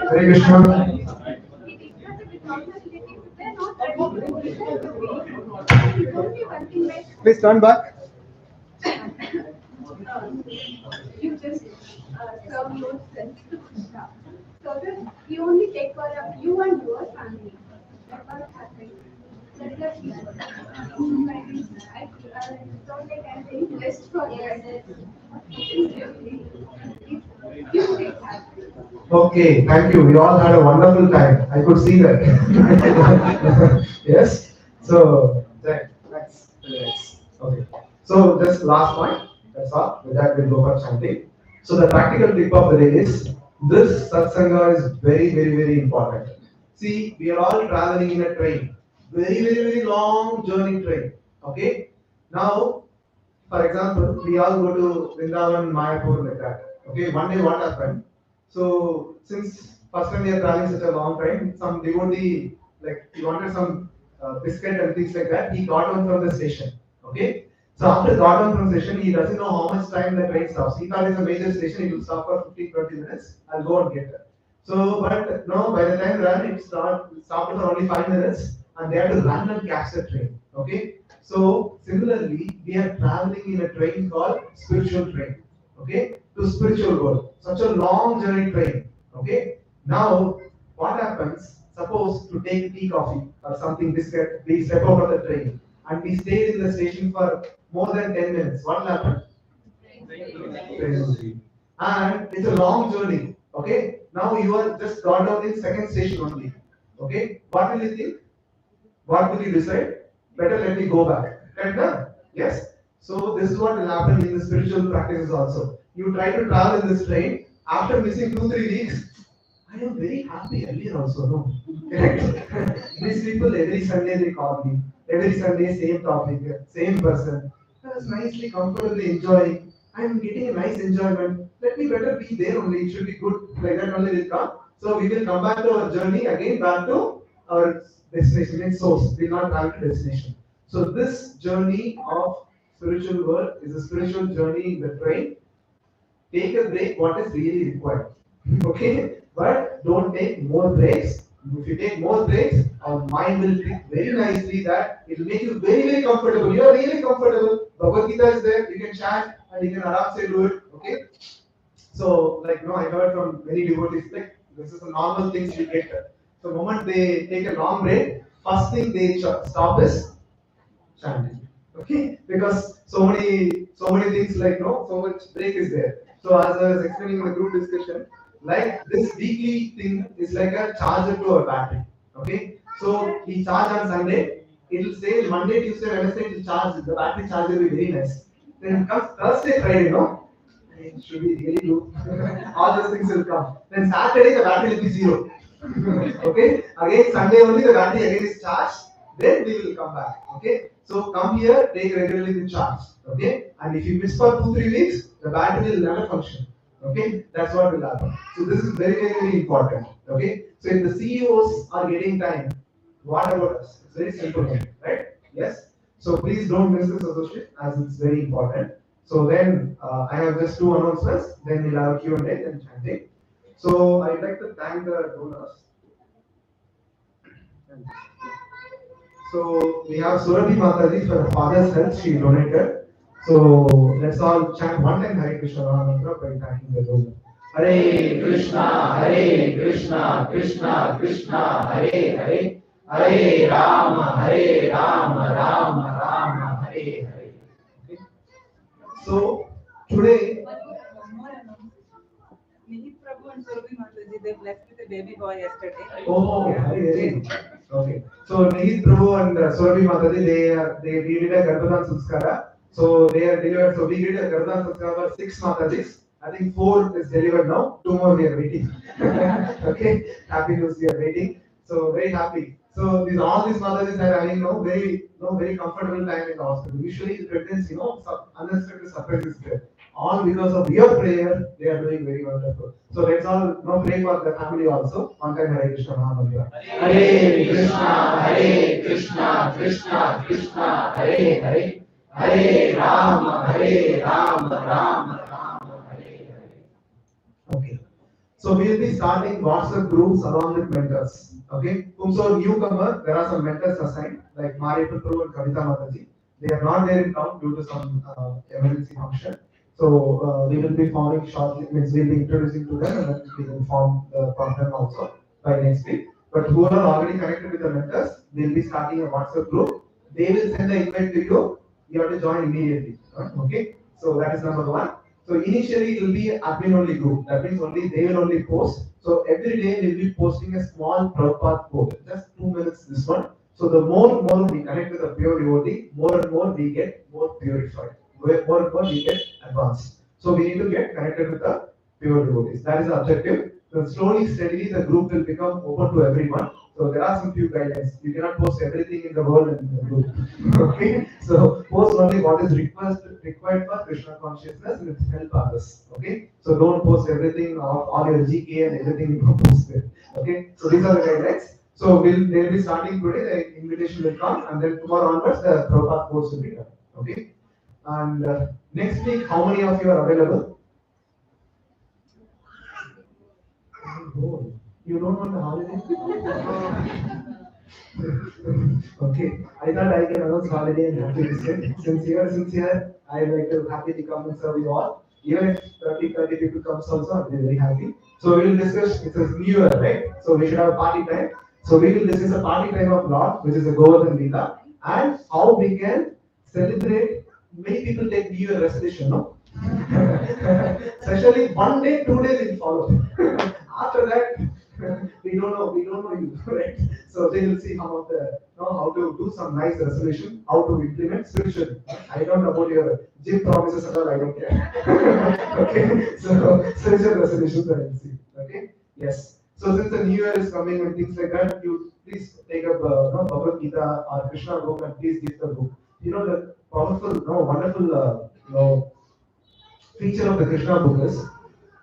Hare Krishna. Please turn back. You just serve yourself to Krishna. So that you only take care of you and your family. That's what happens. That's the people. I don't like I'm very blessed for this. You take happy. Okay, thank you. We all had a wonderful time. I could see that. Yes. So, next. Okay. So, just last point. That's all. With that, we'll go for chanting. So, the practical tip of the day is this satsanga is very, very, very important. See, we are all traveling in a train. Very, very, very long journey train. Okay. Now, for example, we all go to Vrindavan, Mayapur like that. Okay, one day what happened? So since first time we are traveling such a long time, some devotee like he wanted some biscuit and things like that. He got on from the station. Okay, so after got on from station, he doesn't know how much time the train stops. He thought it's a major station. He will stop for 15-20 minutes. I'll go and get that. So, but no, by the time run, it stopped for only 5 minutes, and they had to run and catch the train. Okay, so similarly, we are traveling in a train called spiritual train. Okay, to spiritual world. Such a long journey train. Okay, now what happens? Suppose to take tea, coffee, or something biscuit, we step out of the train and we stayed in the station for more than 10 minutes. What will happen? Train will leave. And it's a long journey. Okay, now you are just got down in second station only. Okay, what will you think? What will you decide? Better let me go back. Right now? Yes? So this is what will happen in the spiritual practices also. You try to travel in this train, after missing 2-3 weeks, I am very happy earlier also, no? Correct? These people every Sunday they call me. Every Sunday same topic, same person. I was nicely, comfortably enjoying. I am getting a nice enjoyment. Let me better be there only. It should be good. Like that only will come. So we will come back to our journey again, back to our destination, means source. We will not travel to destination. So this journey of spiritual world is a spiritual journey in the train. Take a break, what is really required. Okay? But don't take more breaks. If you take more breaks, our mind will think very nicely that it will make you very, very comfortable. You are really comfortable. Bhagavad Gita is there, you can chant and you can aram do it. Okay? So, like, I heard from many devotees, like, this is the normal things we get. So, the moment they take a long break, first thing they stop is chanting. Okay, because so many things like so much break is there. So as I was explaining in the group discussion, like this weekly thing is like a charger to a battery. Okay, so we charge on Sunday. It will say Monday, Tuesday, Wednesday it will charge. The battery charge will be very nice. Then comes Thursday, Friday, should we really do? All those things will come. Then Saturday the battery will be zero. Okay. Again Sunday only the battery again is charged. Then we will come back. Okay. So come here, take regularly the charge. Okay. And if you miss for 2-3 weeks, the battery will never function. Okay. That's what will happen. So this is very very very important. Okay. So if the CEOs are getting time, what about us? It's very simple, right? Yes. So please don't miss this associate as it's very important. So then I have just two announcements. Then we'll have Q&A, then chanting. So I'd like to thank the donors. So we have Surabhi Mataji for her father's health. She donated. So let's all chant one time Hare Krishna mantra by thanking the donor. Hare Krishna, Krishna Krishna, Hare Hare, Hare Rama, Rama Rama, Hare Hare. Okay. So today. Nihit Prabhu and Surabhi Mataji, they blessed with a baby boy yesterday. Oh, very. Okay. So Nihit Prabhu and Surabhi Mataji, they did a Garbhadan Sanskara. So they are delivered. So we did a Garbhadan Sanskara for 6 Matajis. I think 4 is delivered now. 2 more we are waiting. Okay. Happy news we are waiting. So very happy. So all these Matajis are having very comfortable time in the hospital. Usually the pregnancy, unexpected surprises there. All because of your prayer, they are doing very wonderful. So let's all pray for the family also. On time, Hare Krishna Mahamantra. Hare Krishna, Krishna Krishna, Hare Hare, Hare Rama, Rama Rama, Hare Hare. Okay. So we will be starting WhatsApp groups along with mentors. Okay. So newcomer, there are some mentors assigned like Mariapal Prabhu and Kavita Mataji. They are not there in town due to some emergency function. So we will be forming shortly, means we'll be introducing to them and then we will form the program also by next week. But who are already connected with the mentors, we'll be starting a WhatsApp group. They will send the invite to you. You have to join immediately. Okay. So that is number one. So initially it will be admin only group. That means only they will only post. So every day we'll be posting a small Prabhupada quote. Just 2 minutes this one. So the more we connect with the pure devotee, more and more we get more purified. More and more we get advanced. So we need to get connected with the pure devotees. That is the objective. So slowly, steadily, the group will become open to everyone. So there are some few guidelines. You cannot post everything in the world in the group. Okay. So post only what is required for Krishna consciousness and help others. Okay. So don't post everything of all your GK and everything you can post there. Okay. So these are the guidelines. So they'll be starting today. The invitation will come, and then tomorrow onwards the Prabhupada course will be done. Okay. And next week, how many of you are available? Oh, you don't want the holiday? Okay, I thought I can announce holiday and happy visit. Since here, I like to happily come and serve you all. Even if 30 people comes also, I'll be very happy. So we will discuss, it's a new year, right? So we should have a party time. So we will discuss a party time of Lord, which is a Govardhan Gita, and how we can celebrate. Many people take New Year resolution, no? Especially 1 day, 2 days will follow. After that, we don't know you, right? So they will see how to do some nice resolution, how to implement spiritually. I don't know about your gym promises and all, I don't care. Okay, so spiritual resolutions I will see. Okay, yes. So since the New Year is coming and things like that, you please take up Bhagavad Gita or Krishna book and please give the book. The powerful, wonderful, feature of the Krishna book is,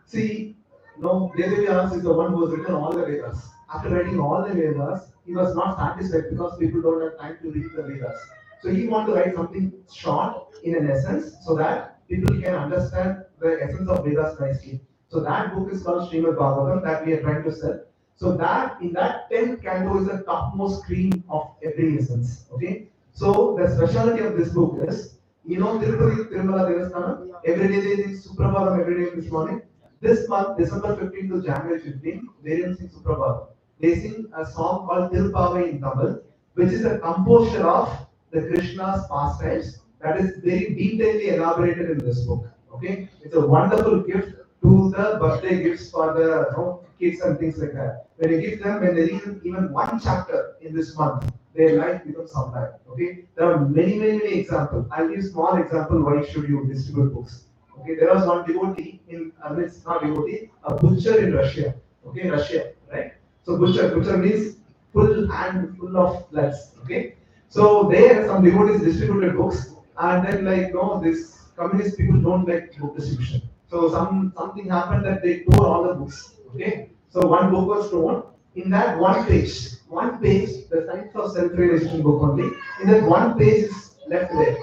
see, Vedas is the one who has written all the Vedas. After writing all the Vedas, he was not satisfied because people don't have time to read the Vedas. So he wanted to write something short in an essence so that people can understand the essence of Vedas nicely. So that book is called Srimad Bhagavatam that we are trying to sell. So that in that 10th canto is the topmost cream of every essence. Okay. So the specialty of this book is, Tirupati Tirumala Devasthana, every day they sing Suprabhatam every day this morning. This month, December 15th to January 15th, they didn't sing Suprabhatam. They sing a song called Tirupavai in Tamil, which is a composure of the Krishna's pastimes that is very detailedly elaborated in this book. Okay, it's a wonderful gift to the birthday gifts for the kids and things like that. When you give them, when they read even one chapter in this month, their life becomes sometime. Okay, there are many examples. I'll give small example. Why should you distribute books? Okay, there was one devotee in, I mean, it's not devotee, a butcher in Russia. Okay, Russia, right? So butcher means full hand full of bloods. Okay, so there some devotees distributed books, and then like this communist people don't like book distribution. So something happened that they tore all the books. Okay, so one book was torn. In that one page, the Science of Self-Realization book only. In that one page is left there.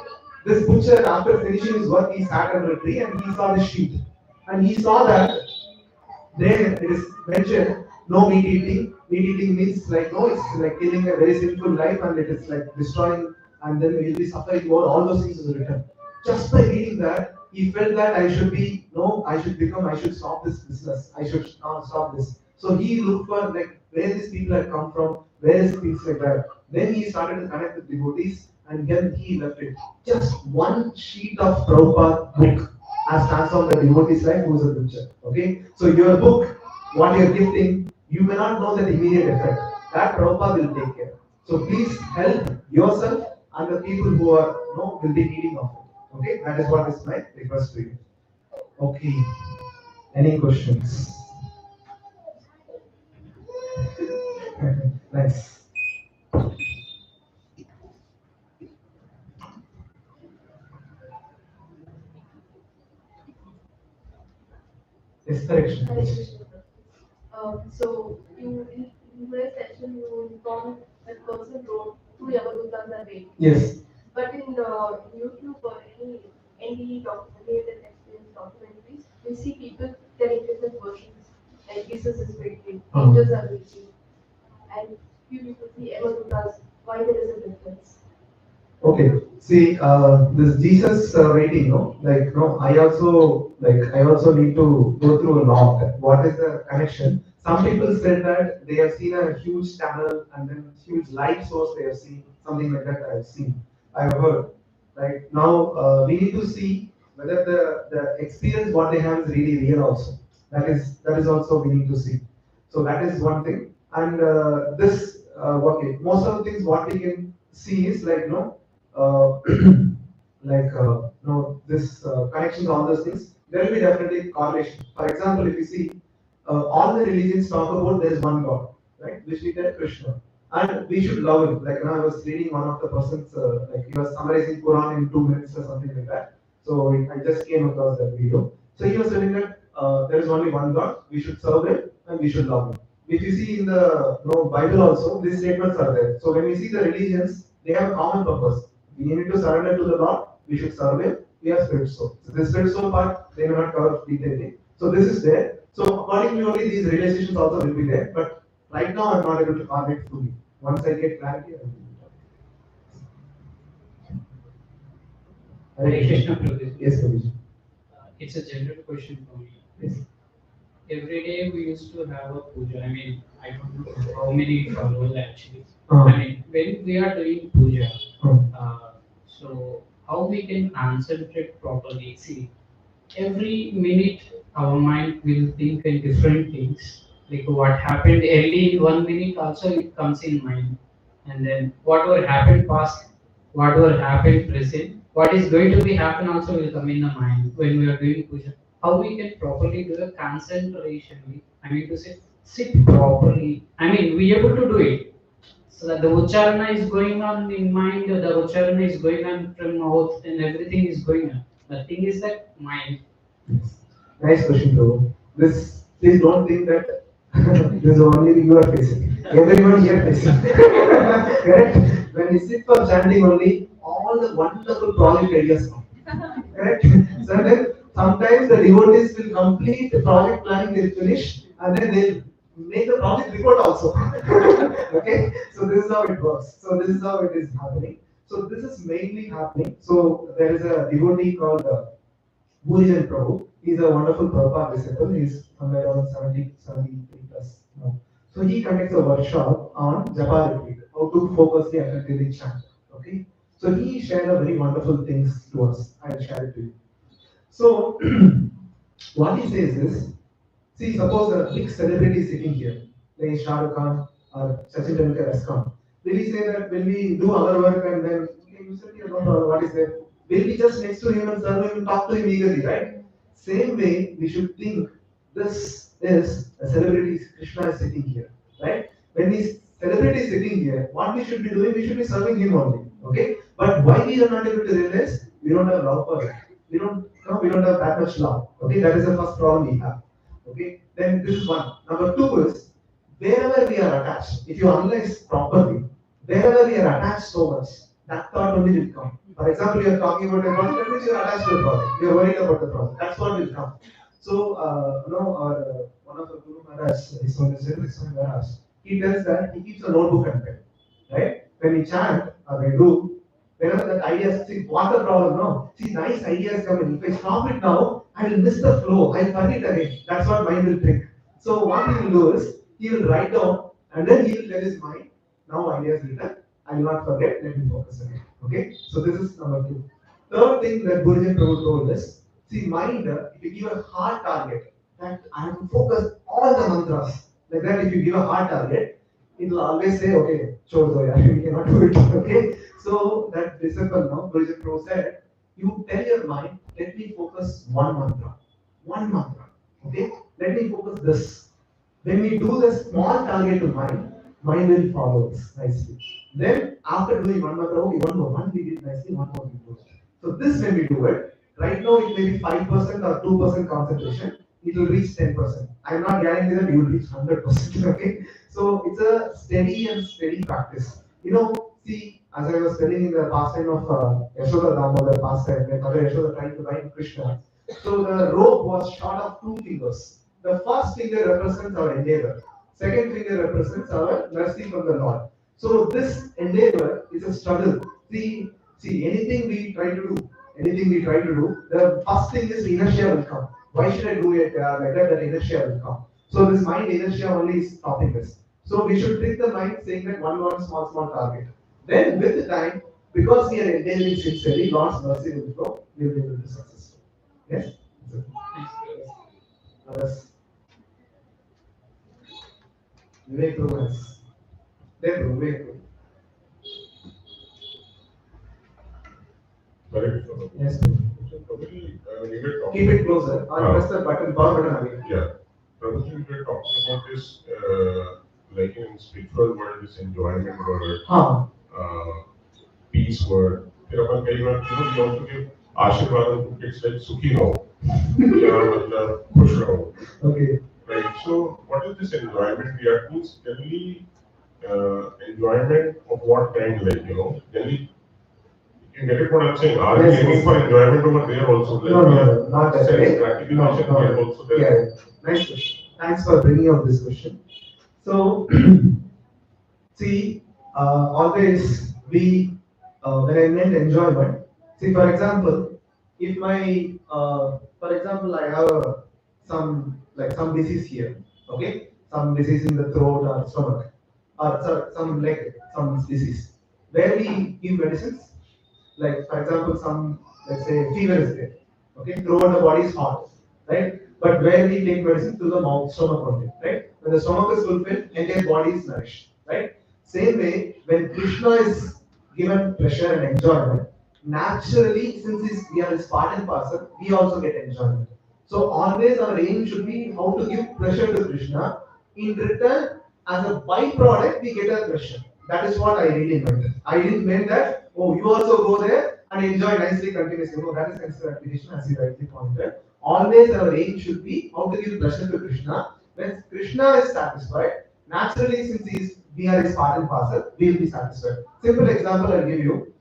This butcher, after finishing his work, he sat under a tree and he saw the sheet, and he saw that there it is mentioned no meat eating. Meat eating means like no, it's like killing a very sinful life and it is like destroying and then we'll be suffering more. All those things is written. Just by reading that, he felt that I should be no, I should stop this business. I should not stop this. So he looked for like where these people had come from, where is things like that. Then he started to connect with devotees and then he left it. Just one sheet of Prabhupada book has transformed the devotee's life who is a butcher. Okay? So your book, what you're gifting, you may not know that immediate effect. That Prabhupada will take care. So please help yourself and the people who are will be needing of it. Okay? That is what is my request to you. Okay. Any questions? Nice. Yes, correction. Hare Krishna. So in today's session you informed that person wrote two Yavadutas are waiting. Yes. But in YouTube or any documented experience documentaries, we see people telling different versions. Like Jesus is waiting, angels are waiting, and few people see Yavadutas. Why there is a difference? Okay. See, this Jesus rating, I also need to go through a lot. What is the connection? Some people said that they have seen a huge channel and then huge light source they have seen, something like that I've seen. I've heard. Right now, we need to see whether the experience what they have is really real also. That is also we need to see. So that is one thing. And okay, most of the things what we can see is uh, this connections, all those things, there will be definitely correlation. For example, if you see all the religions talk about there is one God, right? Which we tell Krishna, and we should love him. Like now, I was reading one of the persons, like he was summarizing Quran in 2 minutes or something like that. So I just came across that video. So he was telling that there is only one God, we should serve him and we should love him. If you see in the Bible also, these statements are there. So when we see the religions, they have a common purpose. We need to surrender to the Lord, we should serve him, we are spirit soul. So the spirit soul part, they may not cover detailing. So this is there. So according to only these realizations also will be there. But right now I'm not able to comment fully. Once I get clarity, I will do it. Hare Krishna, Prabhuji. Yes, Prabhuji. It's a general question for me. Yes. Every day we used to have a puja. I mean, I don't know how many followers actually. Uh-huh. I mean, when we are doing puja, Uh-huh. so how we can concentrate properly? See, every minute our mind will think in different things. Like what happened early in 1 minute also it comes in mind. And then whatever happened past, whatever happened present, what is going to be happen also will come in the mind when we are doing puja. How we can properly do the concentration? I mean to say sit properly. I mean we able to do it. So that the ucharana is going on in mind, the ucharana is going on from mouth and everything is going on. The thing is that mind. Nice question, bro. Please don't think that this is only you are facing. Everyone here facing. Correct? When you sit for chanting only, all the wonderful project ideas come. Correct? So then sometimes the devotees will complete the project planning, they'll finish, and then they'll make the project report also. Okay? So this is how it works. So this is how it is happening. So this is mainly happening. So there is a devotee called Bhujan Prabhu. He's a wonderful Prabhupada disciple. He's somewhere around 73 plus now. So he conducts a workshop on Japa retreat, how to focus the attentively chant. Okay. So he shared a very wonderful things to us. I'll share it to you. So what he says is, see, suppose a big celebrity is sitting here, like Shah Rukh Khan or Sachin Tendulkar has come. Will he say that when we do our work and then, okay, you said, no problem, what is that? Will we just next to him and serve him and talk to him eagerly, right? Same way, we should think this is a celebrity, Krishna is sitting here, right? When this celebrity is sitting here, what we should be doing, we should be serving him only, okay? But why we are not able to realize? We don't have love for it. We don't, no, we don't have that much love, okay? That is the first problem we have. Okay, then this is one. Number two is wherever we are attached, if you analyze properly, wherever we are attached so much, that thought only will come. For example, you are talking about a project, that means you are attached to a project. You are worried about the project. That's what will come. So, one of the Guru Maharaj, his name is Sri Maharaj, he tells that he keeps a notebook and pen. Right? When we chant or we do, whenever that idea, see, what the problem now? See, nice ideas come in. If I stop it now, I will miss the flow. I'll forget again. That's what mind will think. So what he will do is, he will write down and then he will tell his mind, now ideas written, I will not forget, let me focus again. Okay? So this is number two. Third thing that Guruji Prabhu told us, see, mind, if you give a hard target, that I have to focus all the mantras. Like that, if you give a hard target, it will always say, okay, chod do yaar, we cannot do it. Okay? So that disciple now, Guruji Prabhu said, you tell your mind, let me focus one mantra. One mantra. Okay? Let me focus this. When we do the small target to mind, mind will follow us nicely. Then after doing one mantra, okay, one more, one we did nicely, one more we do. So this when we do it, right now it may be 5% or 2% concentration, it will reach 10%. I'm not guaranteeing that you will reach 100%. Okay? So it's a steady and steady practice. You know, see, as I was telling in the pastime of Yashoda Damodar pastime, when Mother Yashoda tried to ride Krishna, so the rope was short of two fingers. The first finger represents our endeavor. Second finger represents our mercy from the Lord. So this endeavor is a struggle. See, anything we try to do, the first thing is inertia will come. Why should I do it like that? That inertia will come. So this mind inertia only is stopping us. So we should trick the mind saying that one small target. Then with the time, because we are endeavoring sincerely, Lord's mercy will flow, we will be able to successful. Yes? Others. Vivek Prabhu has. There, Vivek Prabhu. Correct. Yes. Probably, we were talking. Keep it closer. Or press the button, power button again. Yeah. Prabhuji, we were talking about this, like in spiritual world, this enjoyment word, peace word. फिर अपन कई बार we also give आशीर्वाद to kids like सुखी रहो, या मतलब खुश रहो. Okay. Right. So, what is this enjoyment we are doing? Generally, enjoyment of what kind, like generally. You get it what I'm saying? Are we aiming for enjoyment over there also? Like No, not that way. Gratification here also there. Yeah, nice question. Thanks for bringing up this question. So, see, always we, when I meant enjoyment, see, for example, if my, for example, I have some disease here, okay? Some disease in the throat or stomach, or some leg, some disease, where we give medicines. Like for example, let's say fever is there. Okay, throughout the body is hot, right? But where we take medicine to the mouth, stomach only, right? When the stomach is fulfilled, entire body is nourished, right? Same way, when Krishna is given pleasure and enjoyment, naturally, since we are his part and parcel, we also get enjoyment. So always our aim should be how to give pleasure to Krishna. In return, as a byproduct, we get a pleasure. That is what I really meant. I didn't mean that, oh, you also go there and enjoy nicely continuously. No, that is considered application, as you rightly pointed. Always our aim should be how to give pleasure to Krishna. When Krishna is satisfied, naturally, since we are his part and parcel, we will be satisfied. Simple example I'll give you.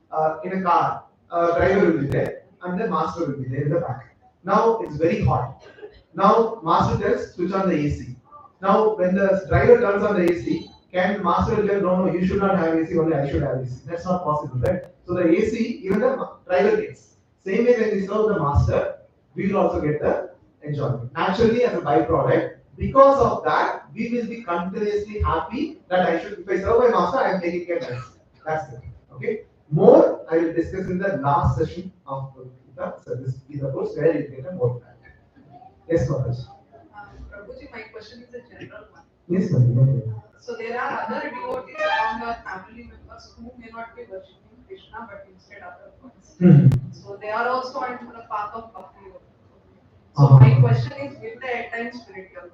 In a car, driver will be there and the master will be there in the back. Now it's very hot. Now master tells switch on the AC. Now when the driver turns on the AC, can master will tell no, you should not have AC, only I should have AC. That's not possible, right? So the AC, even the driver gets. Same way when we serve the master, we will also get the enjoyment. Naturally, as a byproduct, because of that, we will be continuously happy that if I serve my master, I am taking care of this. That's it. Okay. More I will discuss in the last session of the Gita. So this is the course where you get a more clarity. Yes, Maharaj. Prabhuji, my question is a general one. Yes, Maharaj. So there are other devotees among our family members who may not be worshipping Krishna but instead other gods. So they are also on the path of bhakti yoga. So my question is, will they attain spiritual?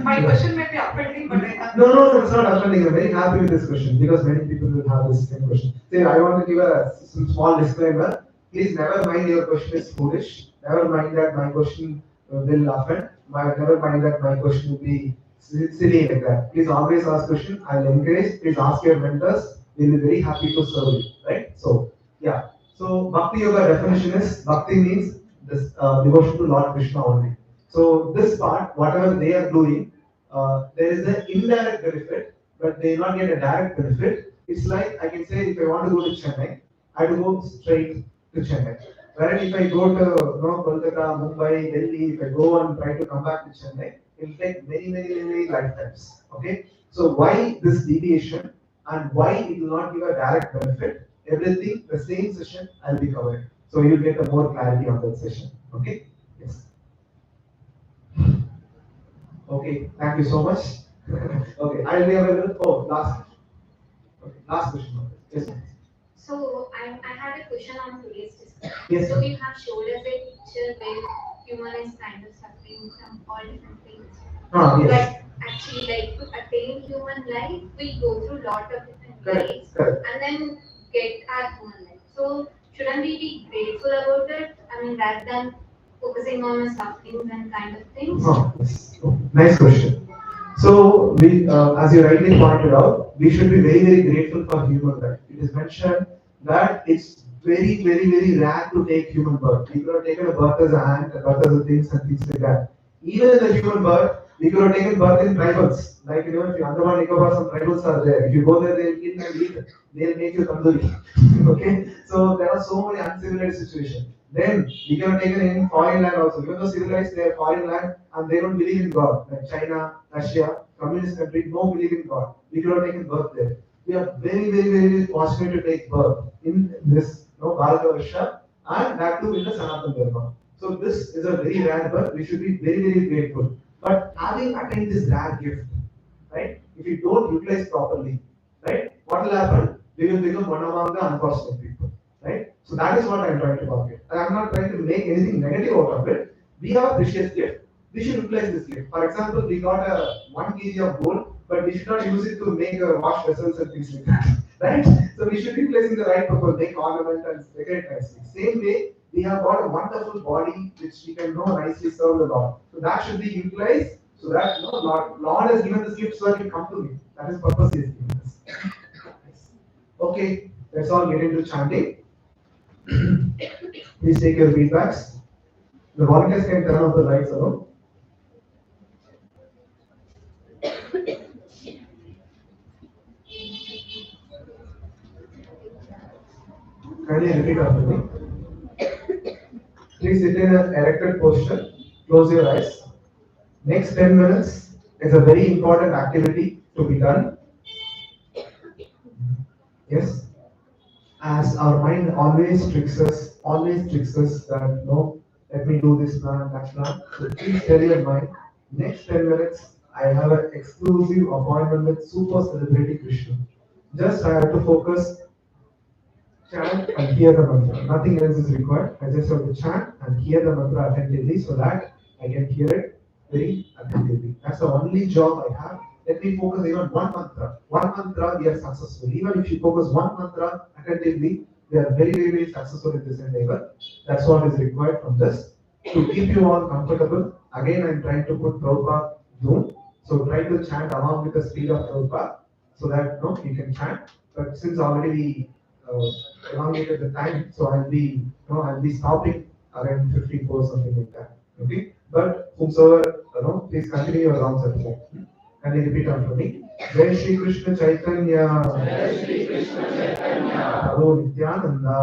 My question may be offending, but I have. No, it's not offending. I'm very happy with this question because many people will have this same question. Say, I want to give some small disclaimer. Please never mind your question is foolish. Never mind that my question will offend. Never mind that my question will be silly like that. Please always ask question. I'll encourage. Please ask your mentors. We'll be very happy to serve you. Right? So, yeah. So, Bhakti Yoga definition is Bhakti means this devotion to Lord Krishna only. So, this part, whatever they are doing, there is an indirect benefit, but they not get a direct benefit. It's like I can say if I want to go to Chennai, I have to go straight to Chennai. Whereas if I go to Kolkata, Mumbai, Delhi, if I go and try to come back to Chennai, it will take many lifetimes. Okay, so why this deviation and why it will not give a direct benefit? Everything the same session I'll be covering, so you'll get a more clarity on that session. Okay, yes. Okay, thank you so much. Okay, I'll be available. Oh, last. Okay, last question. Yes, ma'am. So I had a question on today's discussion. Yes, So ma'am. you have showed us a picture where human is kind of suffering from all different things. Yes. But actually, like to attain human life, we go through lot of different ways Correct. and then get our human life. So shouldn't we be grateful about it? I mean, rather than focusing on the sufferings and kind of things. Yes. Nice question. So we, as you rightly pointed out, we should be very grateful for human life. It is mentioned that it's very rare to take human birth. People have taken a birth as a ant, a birth as a things and things like that. Even in the human birth, we could have taken birth in tribals. Like if you Andaman Nicobar, some tribals are there. If you go there, they'll kill and eat. They'll make you tandoori. Okay, so there are so many uncivilized situations. Then we can have taken in foreign land also. Even though civilized, they are foreign land and they don't believe in God. Like China, Russia, communist country, don't believe in God. We could have taken birth there. We are very fortunate to take birth in this Bharata Russia and that too in the Sanatana Dharma. So this is a very rare birth. We should be very grateful. But having attained this rare gift, right? If you don't utilize properly, right? What will happen? We will become one among the unfortunate people, right? So that is what I am trying to market. And I am not trying to make anything negative out of it. We have a precious gift. We should utilize this gift. For example, we got a 1 kg of gold, but we should not use it to make wash vessels and things like that, right? So we should be placing the right purpose, make ornament and decorate nicely. Same way, we have got a wonderful body which we can nicely serve the Lord. So that should be utilized so that Lord has given this gift so that you come to me. That is purpose he has given us. Okay, let's all get into chanting. Please take your feedbacks. The volunteers can turn off the lights alone. Kindly repeat after me. Please sit in an erected posture. Close your eyes. Next 10 minutes is a very important activity to be done. Yes. As our mind always tricks us that no, let me do this plan, that plan. So please tell your mind, next 10 minutes, I have an exclusive appointment with super celebrity Krishna. Just I have to focus, chant and hear the mantra. Nothing else is required. I just have to chant and hear the mantra attentively so that I can hear it very attentively. That's the only job I have. Let me focus even one mantra. One mantra, we are successful. Even if you focus one mantra attentively, we are very successful in this endeavor. That's what is required from this. To keep you all comfortable, again I'm trying to put Prabhupada Zoom. So try to chant along with the speed of Prabhupada so that you can chant. But since already we elongated the time, so I'll be stopping around 54 something like that. Okay, but whomsoever please continue your rounds at home. Can you repeat after me? Jai Shri Krishna Chaitanya. Jai Shri Krishna Chaitanya. Prabhu Nityananda.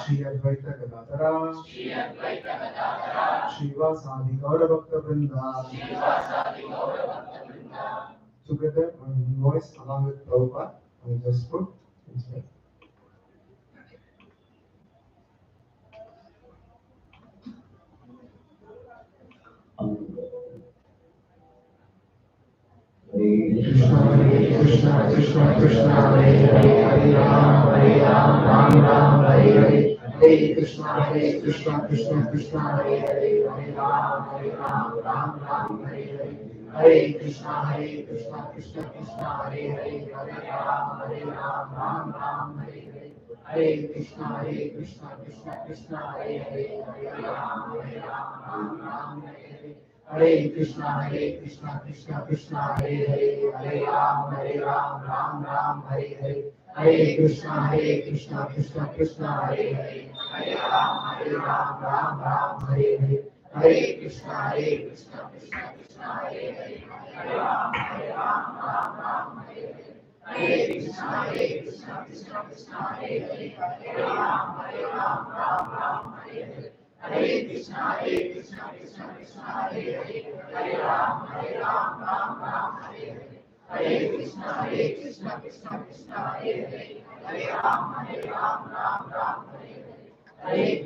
Shri Advaita Gadadhara. Shri Advaita Gadadhara. Srivasadi Gaura Bhakta Vrinda. Srivasadi Gaura Bhakta Vrinda. Together, on voice along with Prabhupada, I just put Hare Krishna, Krishna Krishna, Hare Hare, Hare Ram, Ram, Hare Hare. Hare Krishna, Krishna Krishna, Hare Hare, Hare Ram, Ram, Hare Hare. Hare Krishna, Krishna Krishna, Hare Hare, Hare Ram, Ram, Hare Hare. Hare Krishna, Krishna Hare Hare, Hare Ram, Ram, Hare Hare. Hare Krishna, Krishna Krishna, Hare Hare, Hare Ram, Hare Hare. Hare Krishna, Krishna Hare Hare, Hare Ram, Hare Hare. Hare Krishna, Krishna Krishna, Hare Hare, Hare Ram, Hare Hare. Hare Krishna, Krishna Hare Hare, Hare Ram, Hare Hare. Hare Krishna, Krishna Hare Hare, Hare Ram, Hare Hare. Hare Krishna, Krishna Hare Hare, Hare Ram, Hare Hare. Hare Krishna.